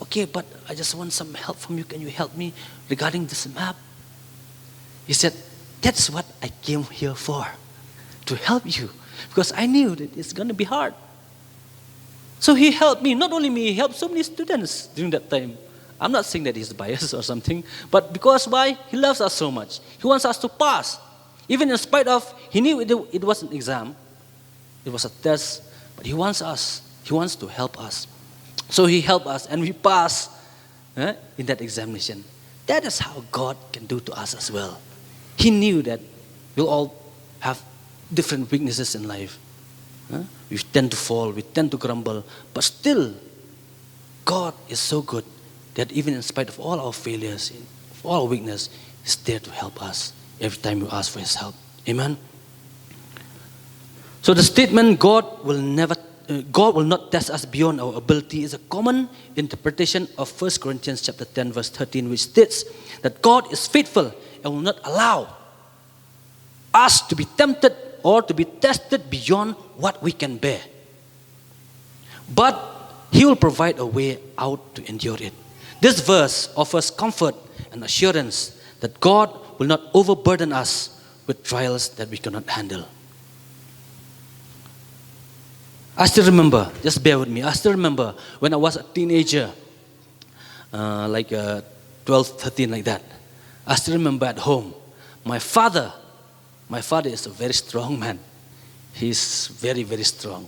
okay, but I just want some help from you. Can you help me regarding this map?" He said, "That's what I came here for, to help you, because I knew that it's going to be hard." So he helped me. Not only me, he helped so many students during that time. I'm not saying that he's biased or something, but because why? He loves us so much. He wants us to pass. Even in spite of, he knew it was an exam, it was a test, but he wants us. He wants to help us. So he helped us, and we passed in that examination. That is how God can do to us as well. He knew that we'll all have different weaknesses in life. We tend to fall, we tend to grumble, but still, God is so good that even in spite of all our failures, of all our weakness, He's there to help us every time we ask for His help. Amen? So the statement, God will not test us beyond our ability, is a common interpretation of 1 Corinthians chapter 10, verse 13, which states that God is faithful and will not allow us to be tempted or to be tested beyond what we can bear. But He will provide a way out to endure it. This verse offers comfort and assurance that God will not overburden us with trials that we cannot handle. I still remember, just bear with me, I still remember when I was a teenager, 12, 13, like that. I still remember at home, my father My father is a very strong man. He's very, very strong.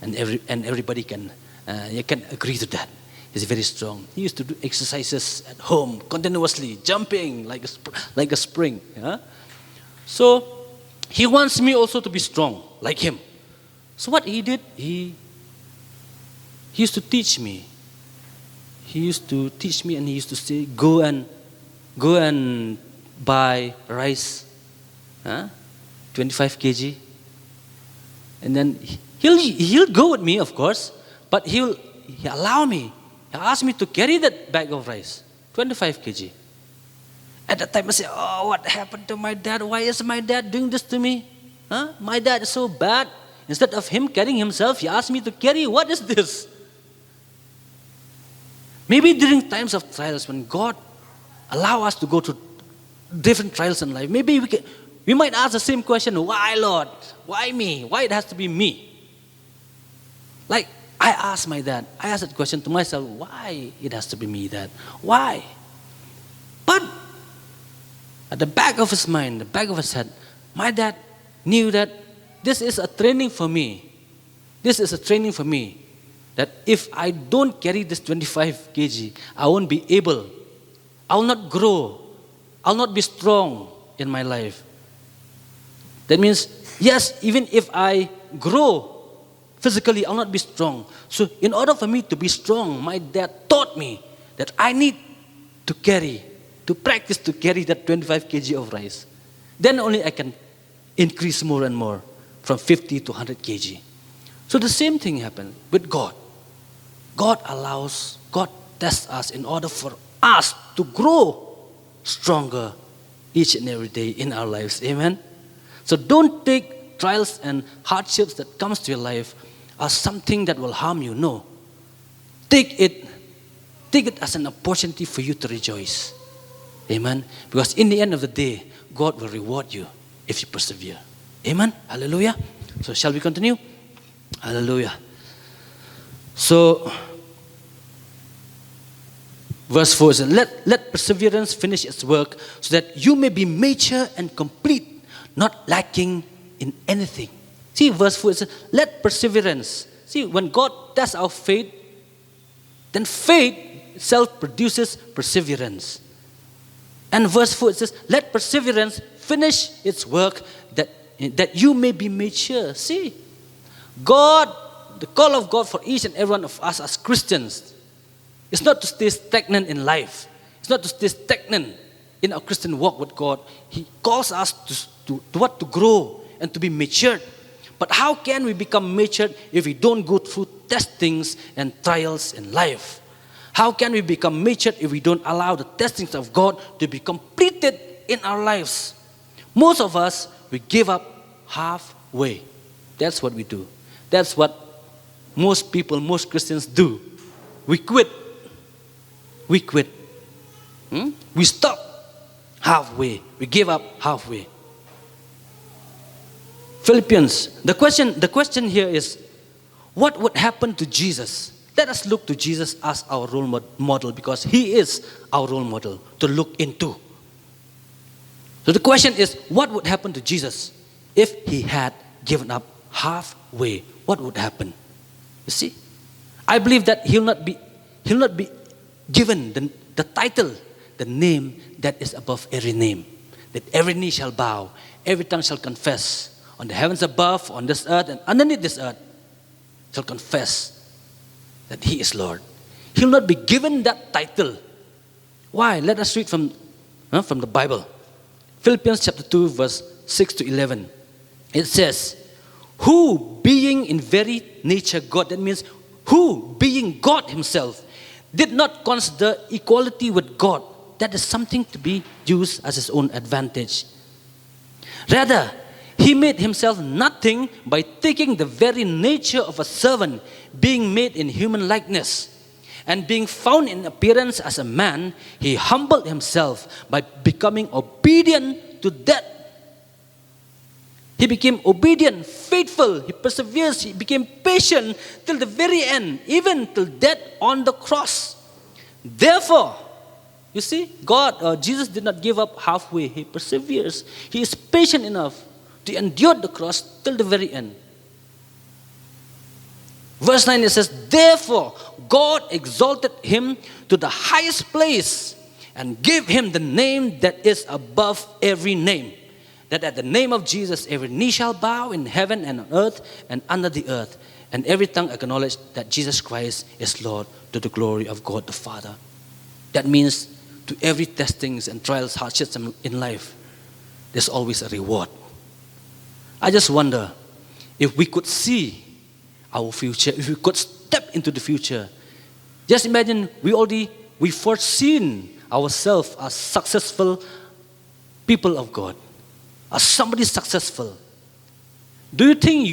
And everybody can agree to that. He's very strong. He used to do exercises at home continuously, jumping like a spring. Yeah? So he wants me also to be strong like him. So what he did, he used to teach me. He used to teach me, and he used to say, go and buy rice, 25 kg. And then he'll go with me, of course, but he'll allow me. He asked me to carry that bag of rice, 25 kg. At that time I said, oh, what happened to my dad? Why is my dad doing this to me? My dad is so bad. Instead of him carrying himself, he asked me to carry. What is this? Maybe during times of trials, when God allow us to go through different trials in life, maybe we might ask the same question, why, Lord? Why me? Why it has to be me? Like I asked my dad, I asked that question to myself, why it has to be me, Dad? Why? But at the back of his mind, the back of his head, my dad knew that this is a training for me. This is a training for me. That if I don't carry this 25 kg, I won't be able. I will not grow. I will not be strong in my life. That means, yes, even if I grow physically, I will not be strong. So in order for me to be strong, my dad taught me that I need to practice to carry that 25 kg of rice. Then only I can increase more and more from 50 to 100 kg. So the same thing happened with God. God tests us in order for us to grow stronger each and every day in our lives. Amen? So don't take trials and hardships that comes to your life as something that will harm you. No. Take it as an opportunity for you to rejoice. Amen? Because in the end of the day, God will reward you if you persevere. Amen? Hallelujah. So shall we continue? Hallelujah. So, verse 4 says, let perseverance finish its work so that you may be mature and complete, not lacking in anything. See, verse 4 says, let perseverance. See, when God tests our faith, then faith itself produces perseverance. And verse 4 it says, let perseverance finish its work that you may be mature. See, the call of God for each and every one of us as Christians is not to stay stagnant in life. It's not to stay stagnant in our Christian walk with God. He calls us to grow and to be matured. But how can we become matured if we don't go through testings and trials in life? How can we become matured if we don't allow the testings of God to be completed in our lives? Most of us, we give up halfway. That's what we do. That's what most people, most Christians do. We quit. We stop halfway. We give up halfway. Philippians, the question here is, what would happen to Jesus? Let us look to Jesus as our role model, because He is our role model to look into. So the question is, what would happen to Jesus if He had given up halfway? What would happen? You see, I believe that he'll not be given the title, the name that is above every name, that every knee shall bow, every tongue shall confess, on the heavens above, on this earth, and underneath this earth, shall confess that He is Lord. He'll not be given that title. Why? Let us read from the Bible. Philippians chapter 2, verse 6 to 11. It says, who being in very nature God, that means who being God Himself, did not consider equality with God, that is something to be used as His own advantage. Rather, He made Himself nothing by taking the very nature of a servant, being made in human likeness. And being found in appearance as a man, He humbled Himself by becoming obedient to death. He became obedient, faithful, He perseveres, He became patient till the very end, even till death on the cross. Therefore, You see, Jesus did not give up halfway. He perseveres. He is patient enough to endure the cross till the very end. Verse 9, it says, therefore, God exalted him to the highest place and gave him the name that is above every name. That at the name of Jesus, every knee shall bow in heaven and on earth and under the earth, and every tongue acknowledge that Jesus Christ is Lord, to the glory of God the Father. That means to every testings and trials, hardships in life, there's always a reward. I just wonder if we could see our future, if we could step into the future. Just imagine we foreseen ourselves as successful people of God, as somebody successful. Do you think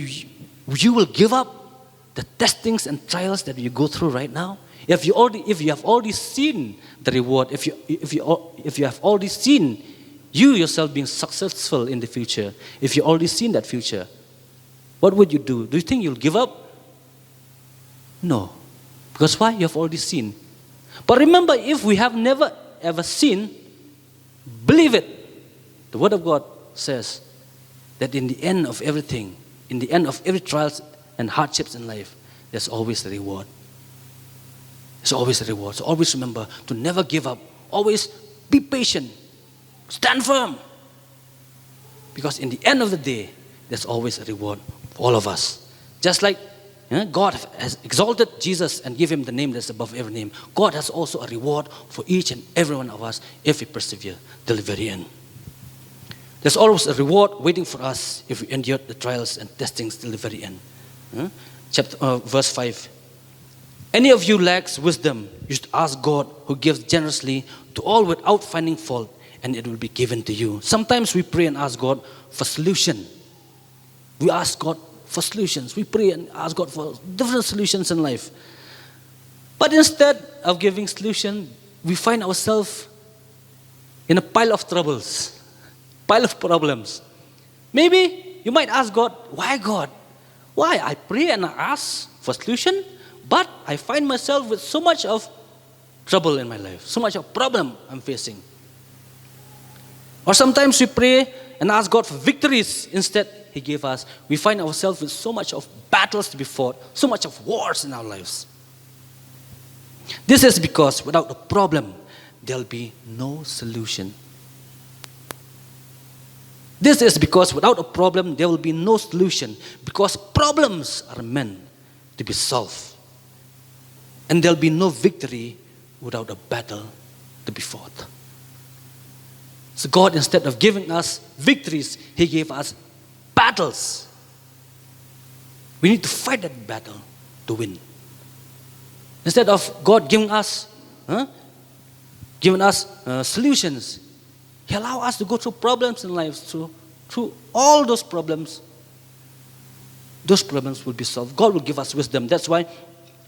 you will give up the testings and trials that you go through right now? If you have already seen the reward, if you have already seen you yourself being successful in the future, if you already seen that future, what would you do? Do you think you'll give up? No. Because why? You have already seen. But remember, if we have never ever seen, believe it. The Word of God says that in the end of everything, in the end of every trials and hardships in life, there's always a reward. There's always a reward. So always remember to never give up. Always be patient. Stand firm. Because in the end of the day, there's always a reward for all of us. Just like God has exalted Jesus and give him the name that's above every name, God has also a reward for each and every one of us if we persevere till the very end. There's always a reward waiting for us if we endure the trials and testings till the very end. Verse 5. Any of you lacks wisdom, you should ask God, who gives generously to all without finding fault, and it will be given to you. Sometimes we pray and ask God for solution. We ask God for solutions. We pray and ask God for different solutions in life. But instead of giving solution, we find ourselves in a pile of troubles, pile of problems. Maybe you might ask God, why God? Why? I pray and I ask for solution, but I find myself with so much of trouble in my life, so much of problem I'm facing. Or sometimes we pray and ask God for victories. Instead, He gave us. We find ourselves with so much of battles to be fought, so much of wars in our lives. This is because without a problem, there'll be no solution. This is because without a problem, there will be no solution. Because problems are meant to be solved. And there'll be no victory without a battle to be fought. So God, instead of giving us victories, He gave us battles. We need to fight that battle to win. Instead of God giving us solutions, He allows us to go through problems in life. Through all those problems will be solved. God will give us wisdom. That's why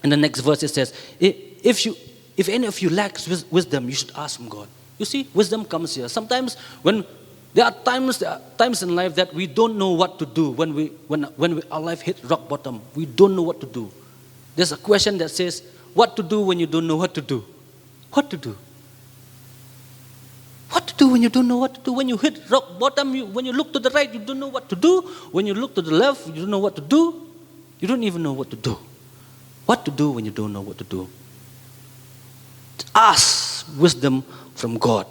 in the next verse it says, if any of you lacks wisdom, you should ask from God. You see, wisdom comes here. Sometimes when there are times in life that we don't know what to do. When our life hit rock bottom, we don't know what to do. There's a question that says, what to do when you don't know what to do? What to do? What to do when you don't know what to do? When you hit rock bottom, when you look to the right, you don't know what to do. When you look to the left, you don't know what to do. You don't even know what to do. What to do when you don't know what to do? Ask wisdom from God.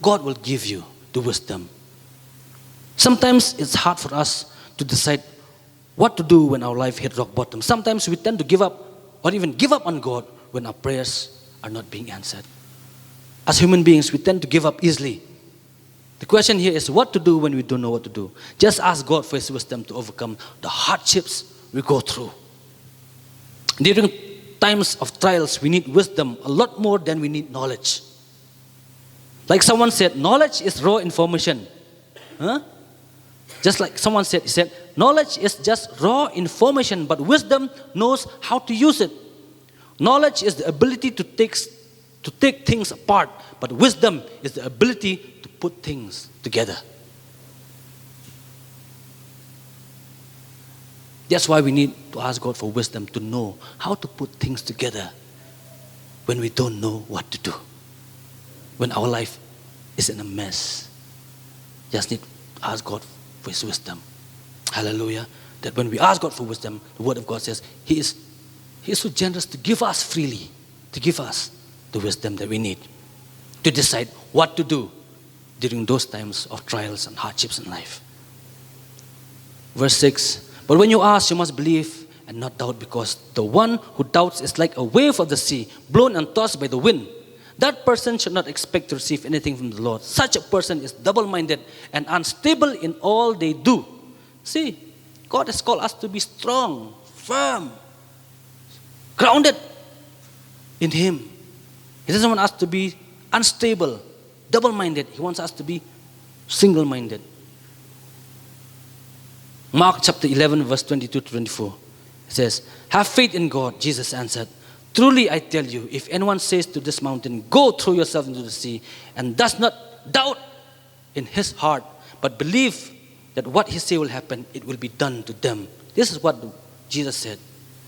God will give you the wisdom. Sometimes it's hard for us to decide what to do when our life hit rock bottom. Sometimes we tend to give up or even give up on God when our prayers are not being answered. As human beings, we tend to give up easily. The question here is what to do when we don't know what to do. Just ask God for His wisdom to overcome the hardships we go through. During times of trials, we need wisdom a lot more than we need knowledge. Like someone said, knowledge is raw information. Just like someone said, he said, knowledge is just raw information, but wisdom knows how to use it. Knowledge is the ability to take things apart, but wisdom is the ability to put things together. That's why we need to ask God for wisdom to know how to put things together when we don't know what to do. when our life is in a mess. Just need to ask God for His wisdom. Hallelujah. That when we ask God for wisdom, the Word of God says He is so generous to give us freely, to give us the wisdom that we need to decide what to do during those times of trials and hardships in life. Verse 6, but when you ask, you must believe and not doubt, because the one who doubts is like a wave of the sea, blown and tossed by the wind. That person should not expect to receive anything from the Lord. Such a person is double-minded and unstable in all they do. See, God has called us to be strong, firm, grounded in Him. He doesn't want us to be unstable, double-minded. He wants us to be single-minded. Mark chapter 11, verse 22 to 24. It says, have faith in God, Jesus answered. Truly I tell you, if anyone says to this mountain, go throw yourself into the sea, and does not doubt in his heart, but believe that what he say will happen, it will be done to them. This is what Jesus said.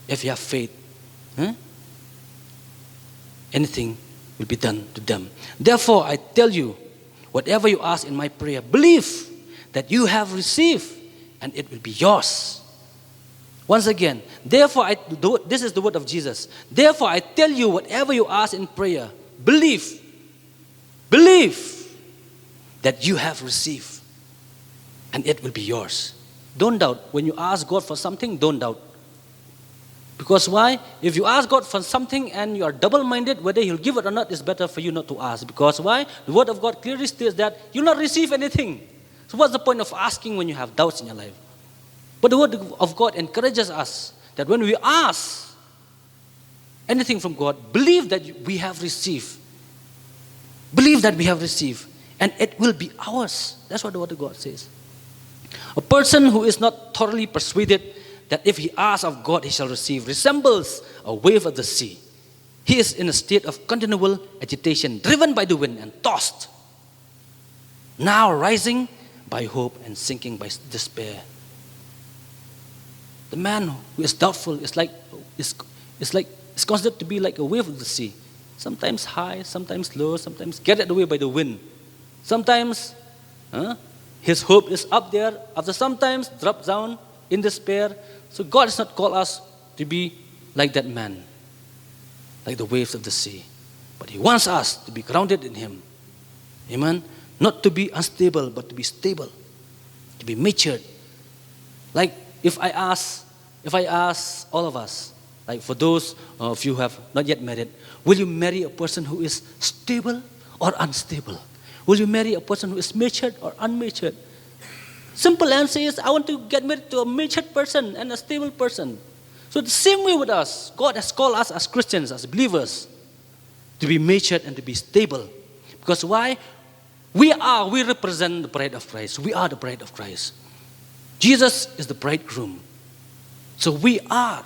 If you have faith, anything will be done to them. Therefore I tell you, whatever you ask in my prayer, believe that you have received, and it will be yours. Once again, therefore, this is the word of Jesus. Therefore, I tell you, whatever you ask in prayer, believe that you have received, and it will be yours. Don't doubt. When you ask God for something, don't doubt. Because why? If you ask God for something and you are double-minded, whether He'll give it or not, it's better for you not to ask. Because why? The word of God clearly states that you'll not receive anything. So what's the point of asking when you have doubts in your life? But the word of God encourages us that when we ask anything from God, believe that we have received. Believe that we have received, and it will be ours. That's what the word of God says. A person who is not thoroughly persuaded that if he asks of God, he shall receive, resembles a wave of the sea. He is in a state of continual agitation, driven by the wind and tossed, now rising by hope and sinking by despair. The man who is doubtful is considered to be like a wave of the sea. Sometimes high, sometimes low, sometimes carried away by the wind. Sometimes his hope is up there, after sometimes drops down in despair. So God has not called us to be like that man, like the waves of the sea. But He wants us to be grounded in Him. Amen? Not to be unstable, but to be stable, to be matured. Like if I ask all of us, like for those of you who have not yet married, will you marry a person who is stable or unstable? Will you marry a person who is matured or unmatured? Simple answer is, I want to get married to a matured person and a stable person. So the same way with us, God has called us as Christians, as believers, to be matured and to be stable. Because why? We represent the bride of Christ. We are the bride of Christ. Jesus is the bridegroom. So we are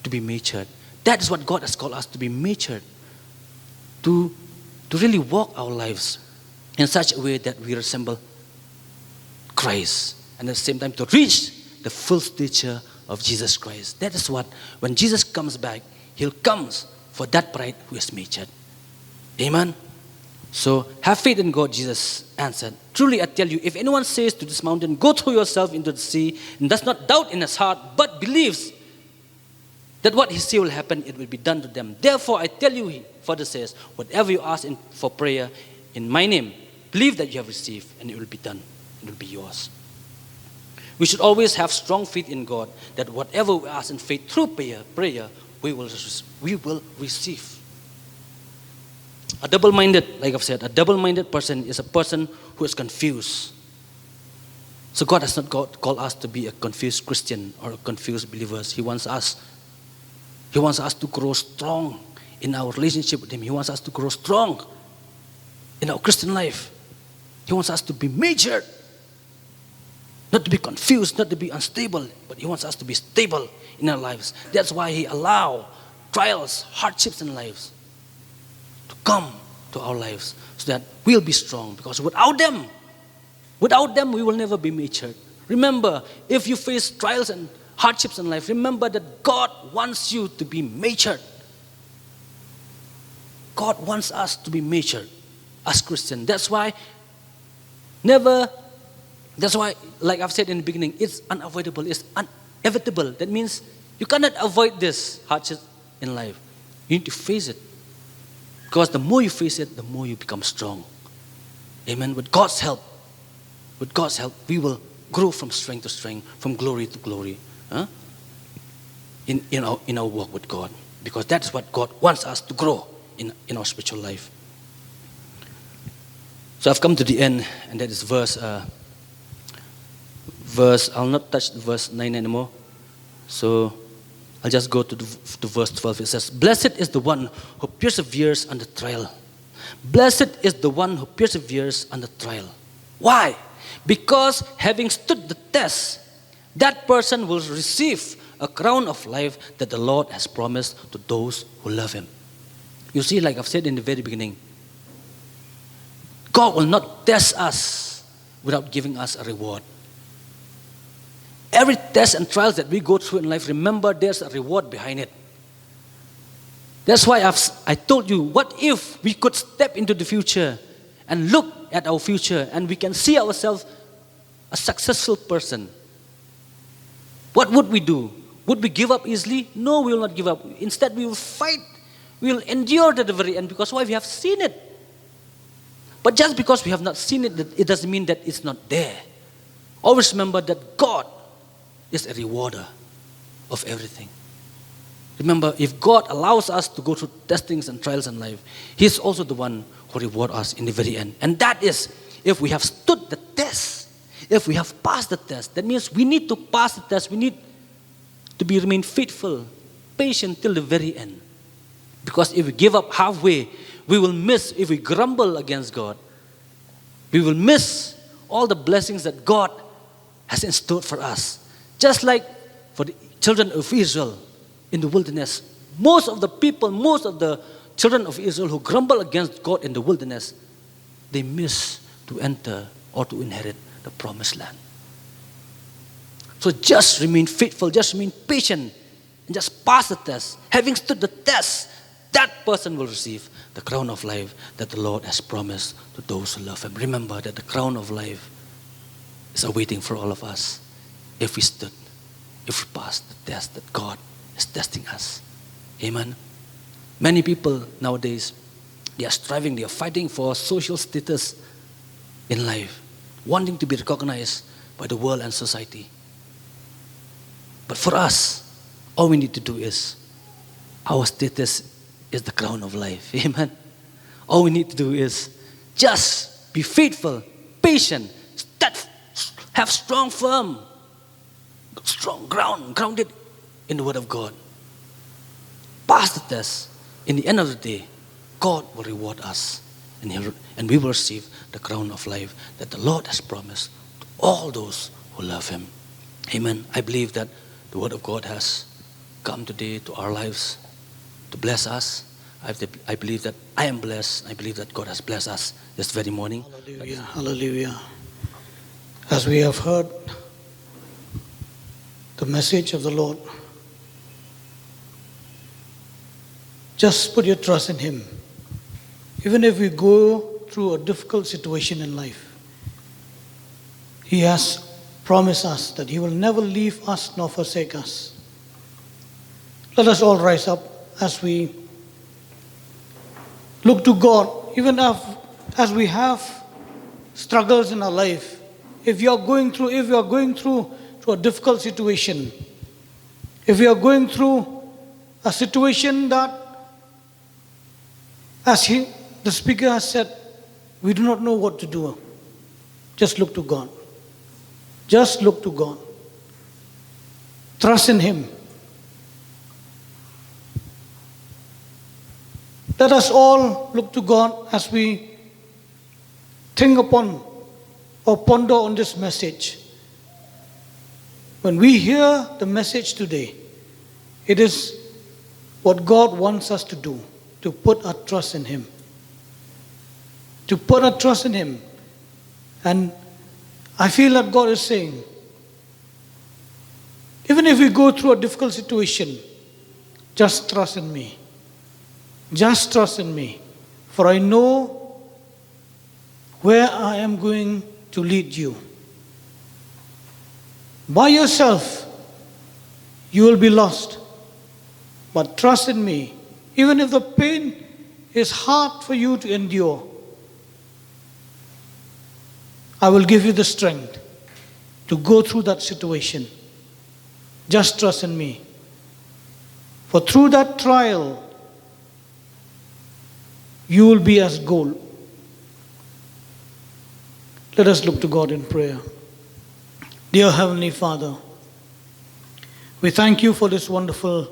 to be matured. That is what God has called us, to be matured. To really walk our lives in such a way that we resemble Christ. And at the same time to reach the full stature of Jesus Christ. That is what, when Jesus comes back, He'll come for that bride who is matured. Amen? So, have faith in God, Jesus answered. Truly I tell you, if anyone says to this mountain, go throw yourself into the sea, and does not doubt in his heart, but believes that what he says will happen, it will be done to them. Therefore I tell you, he further says, whatever you ask for prayer in my name, believe that you have received, and it will be done. It will be yours. We should always have strong faith in God, that whatever we ask in faith through prayer, we will receive. A double-minded, like I've said, a double-minded person is a person who is confused. So God has not called us to be a confused Christian or a confused believers. He wants us to grow strong in our relationship with Him. He wants us to grow strong in our Christian life. He wants us to be matured. Not to be confused, not to be unstable, but He wants us to be stable in our lives. That's why He allows trials, hardships in lives to come to our lives so that we'll be strong. Because without them, we will never be matured. Remember, if you face trials and hardships in life, remember that God wants you to be matured. God wants us to be matured. as Christians. That's why, like I've said in the beginning, it's unavoidable, it's inevitable. That means you cannot avoid this hardship in life. You need to face it. Because the more you face it, the more you become strong. Amen. With God's help, we will grow from strength to strength, from glory to glory. In our walk with God. Because that's what God wants us to grow in our spiritual life. So I've come to the end, and that is verse, I'll not touch verse 9 anymore. So I'll just go to verse 12. It says, "Blessed is the one who perseveres under trial." Blessed is the one who perseveres under trial. Why? Because having stood the test, that person will receive a crown of life that the Lord has promised to those who love Him. You see, like I've said in the very beginning, God will not test us without giving us a reward. Every test and trials that we go through in life, remember there's a reward behind it. That's why I told you, what if we could step into the future and look at our future and we can see ourselves a successful person? What would we do? Would we give up easily? No, we will not give up. Instead, we will fight. We will endure to the very end. Because why? We have seen it. But just because we have not seen it, it doesn't mean that it's not there. Always remember that God is a rewarder of everything. Remember, if God allows us to go through testings and trials in life, He's also the one who rewards us in the very end. And that is, if we have stood the test, if we have passed the test, that means we need to pass the test. We need to remain faithful, patient till the very end. Because if we give up halfway, we will miss, if we grumble against God, we will miss all the blessings that God has in store for us. Just like for the children of Israel in the wilderness, most of the children of Israel who grumble against God in the wilderness, they miss to enter or to inherit the promised land. So just remain faithful, just remain patient, and just pass the test. Having stood the test, that person will receive the crown of life that the Lord has promised to those who love Him. Remember that the crown of life is awaiting for all of us if we stood, if we passed the test that God is testing us. Amen. Many people nowadays, they are striving, they are fighting for social status in life, wanting to be recognized by the world and society. But for us, all we need to do is, our status is the crown of life. Amen. All we need to do is just be faithful, patient, have strong grounded in the Word of God. Pass the test. In the end of the day, God will reward us, and we will receive the crown of life that the Lord has promised to all those who love Him. Amen. I believe that the Word of God has come today to our lives to bless us. I believe that I am blessed. I believe that God has blessed us this very morning. Hallelujah. Hallelujah. As we have heard the message of the Lord, just put your trust in Him. Even if we go through a difficult situation in life, He has promised us that He will never leave us nor forsake us. Let us all rise up as we look to God, even as we have struggles in our life. If you are going through a difficult situation, if you are going through a situation that, as the speaker has said, we do not know what to do, just look to God. Just look to God. Trust in Him. Let us all look to God as we think upon or ponder on this message. When we hear the message today, it is what God wants us to do, to put our trust in Him. To put our trust in Him. And I feel that God is saying, even if we go through a difficult situation, just trust in me. Just trust in me. For I know where I am going to lead you. By yourself, you will be lost. But trust in me, even if the pain is hard for you to endure, I will give you the strength to go through that situation. Just trust in me. For through that trial, you will be as gold. Let us look to God in prayer. Dear Heavenly Father, we thank you for this wonderful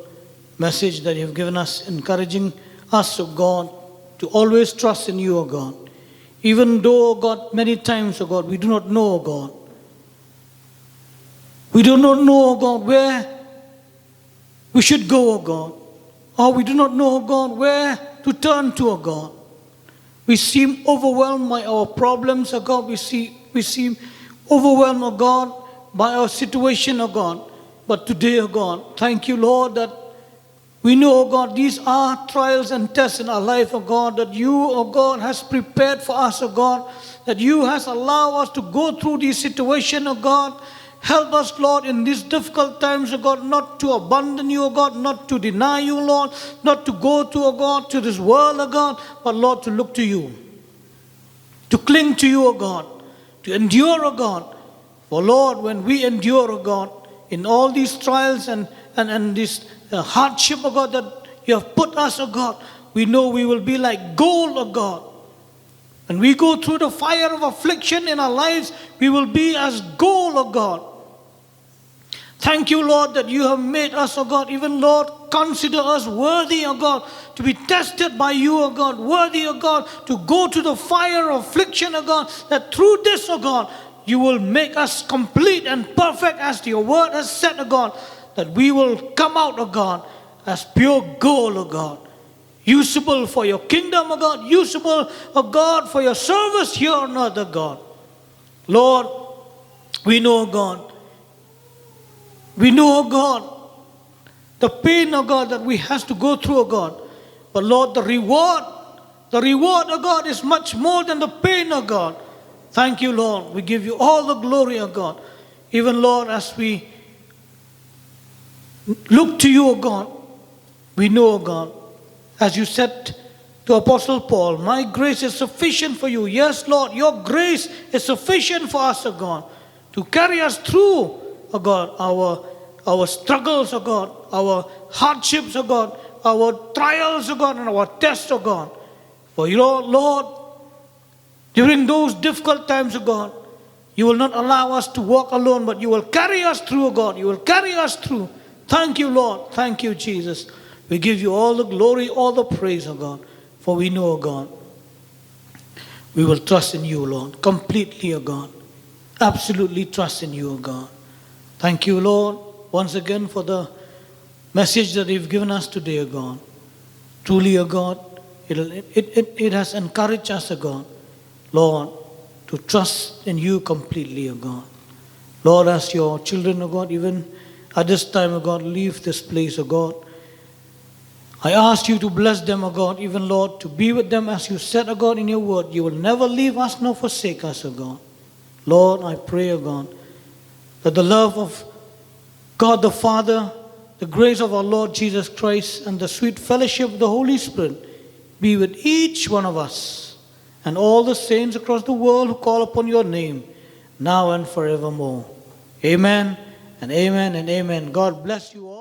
message that you have given us, encouraging us, O God, to always trust in you, O God. Even though, O God, many times, O God, we do not know, O God. We do not know, O God, where we should go, O God. Or we do not know, O God, where to turn to, O God. We seem overwhelmed by our problems, O God. We seem overwhelmed, O God, by our situation, O God. But today, O God, thank you, Lord, that we know, O God, these are trials and tests in our life, O God, that you, O God, has prepared for us, O God, that you has allowed us to go through these situations, O God. Help us, Lord, in these difficult times, O God, not to abandon you, O God, not to deny you, Lord, not to go to, O God, to this world, O God, but, Lord, to look to you, to cling to you, O God, to endure, O God. For, Lord, when we endure, O God, in all these trials and this hardship, O God, that you have put us, O God, we know we will be like gold, O God. When we go through the fire of affliction in our lives, we will be as gold, O God. Thank you, Lord, that you have made us, O God, even, Lord, consider us worthy, O God, to be tested by you, O God, worthy, O God, to go to the fire of affliction, O God, that through this, O God, you will make us complete and perfect as your word has said, O God, that we will come out, O God, as pure gold, O God, usable for your kingdom, O God, usable, O God, for your service here on earth, O God. Lord, we know, O God, O God, the pain, O God, that we have to go through, O God. But Lord, the reward, O God, is much more than the pain, O God. Thank you, Lord. We give you all the glory, O God. Even, Lord, as we look to you, O God, we know, O God, as you said to Apostle Paul, my grace is sufficient for you. Yes, Lord, your grace is sufficient for us, O God, to carry us through, O God, our struggles, O God, our hardships, O God, our trials, O God, and our tests, O God. For you, Lord, during those difficult times, O God, you will not allow us to walk alone, but you will carry us through, O God. You will carry us through. Thank you, Lord. Thank you, Jesus. We give you all the glory, all the praise, O God. For we know, O God, we will trust in you, Lord, completely, O God. Absolutely trust in you, O God. Thank you, Lord, once again for the message that you've given us today, O God. Truly, O God, it has encouraged us, O God, Lord, to trust in you completely, O God. Lord, as your children, O God, even at this time, O God, leave this place, O God, I ask you to bless them, O God, even, Lord, to be with them as you said, O God, in your word. You will never leave us nor forsake us, O God. Lord, I pray, O God, that the love of God the Father, the grace of our Lord Jesus Christ, and the sweet fellowship of the Holy Spirit be with each one of us and all the saints across the world who call upon your name, now and forevermore. Amen and amen and amen. God bless you all.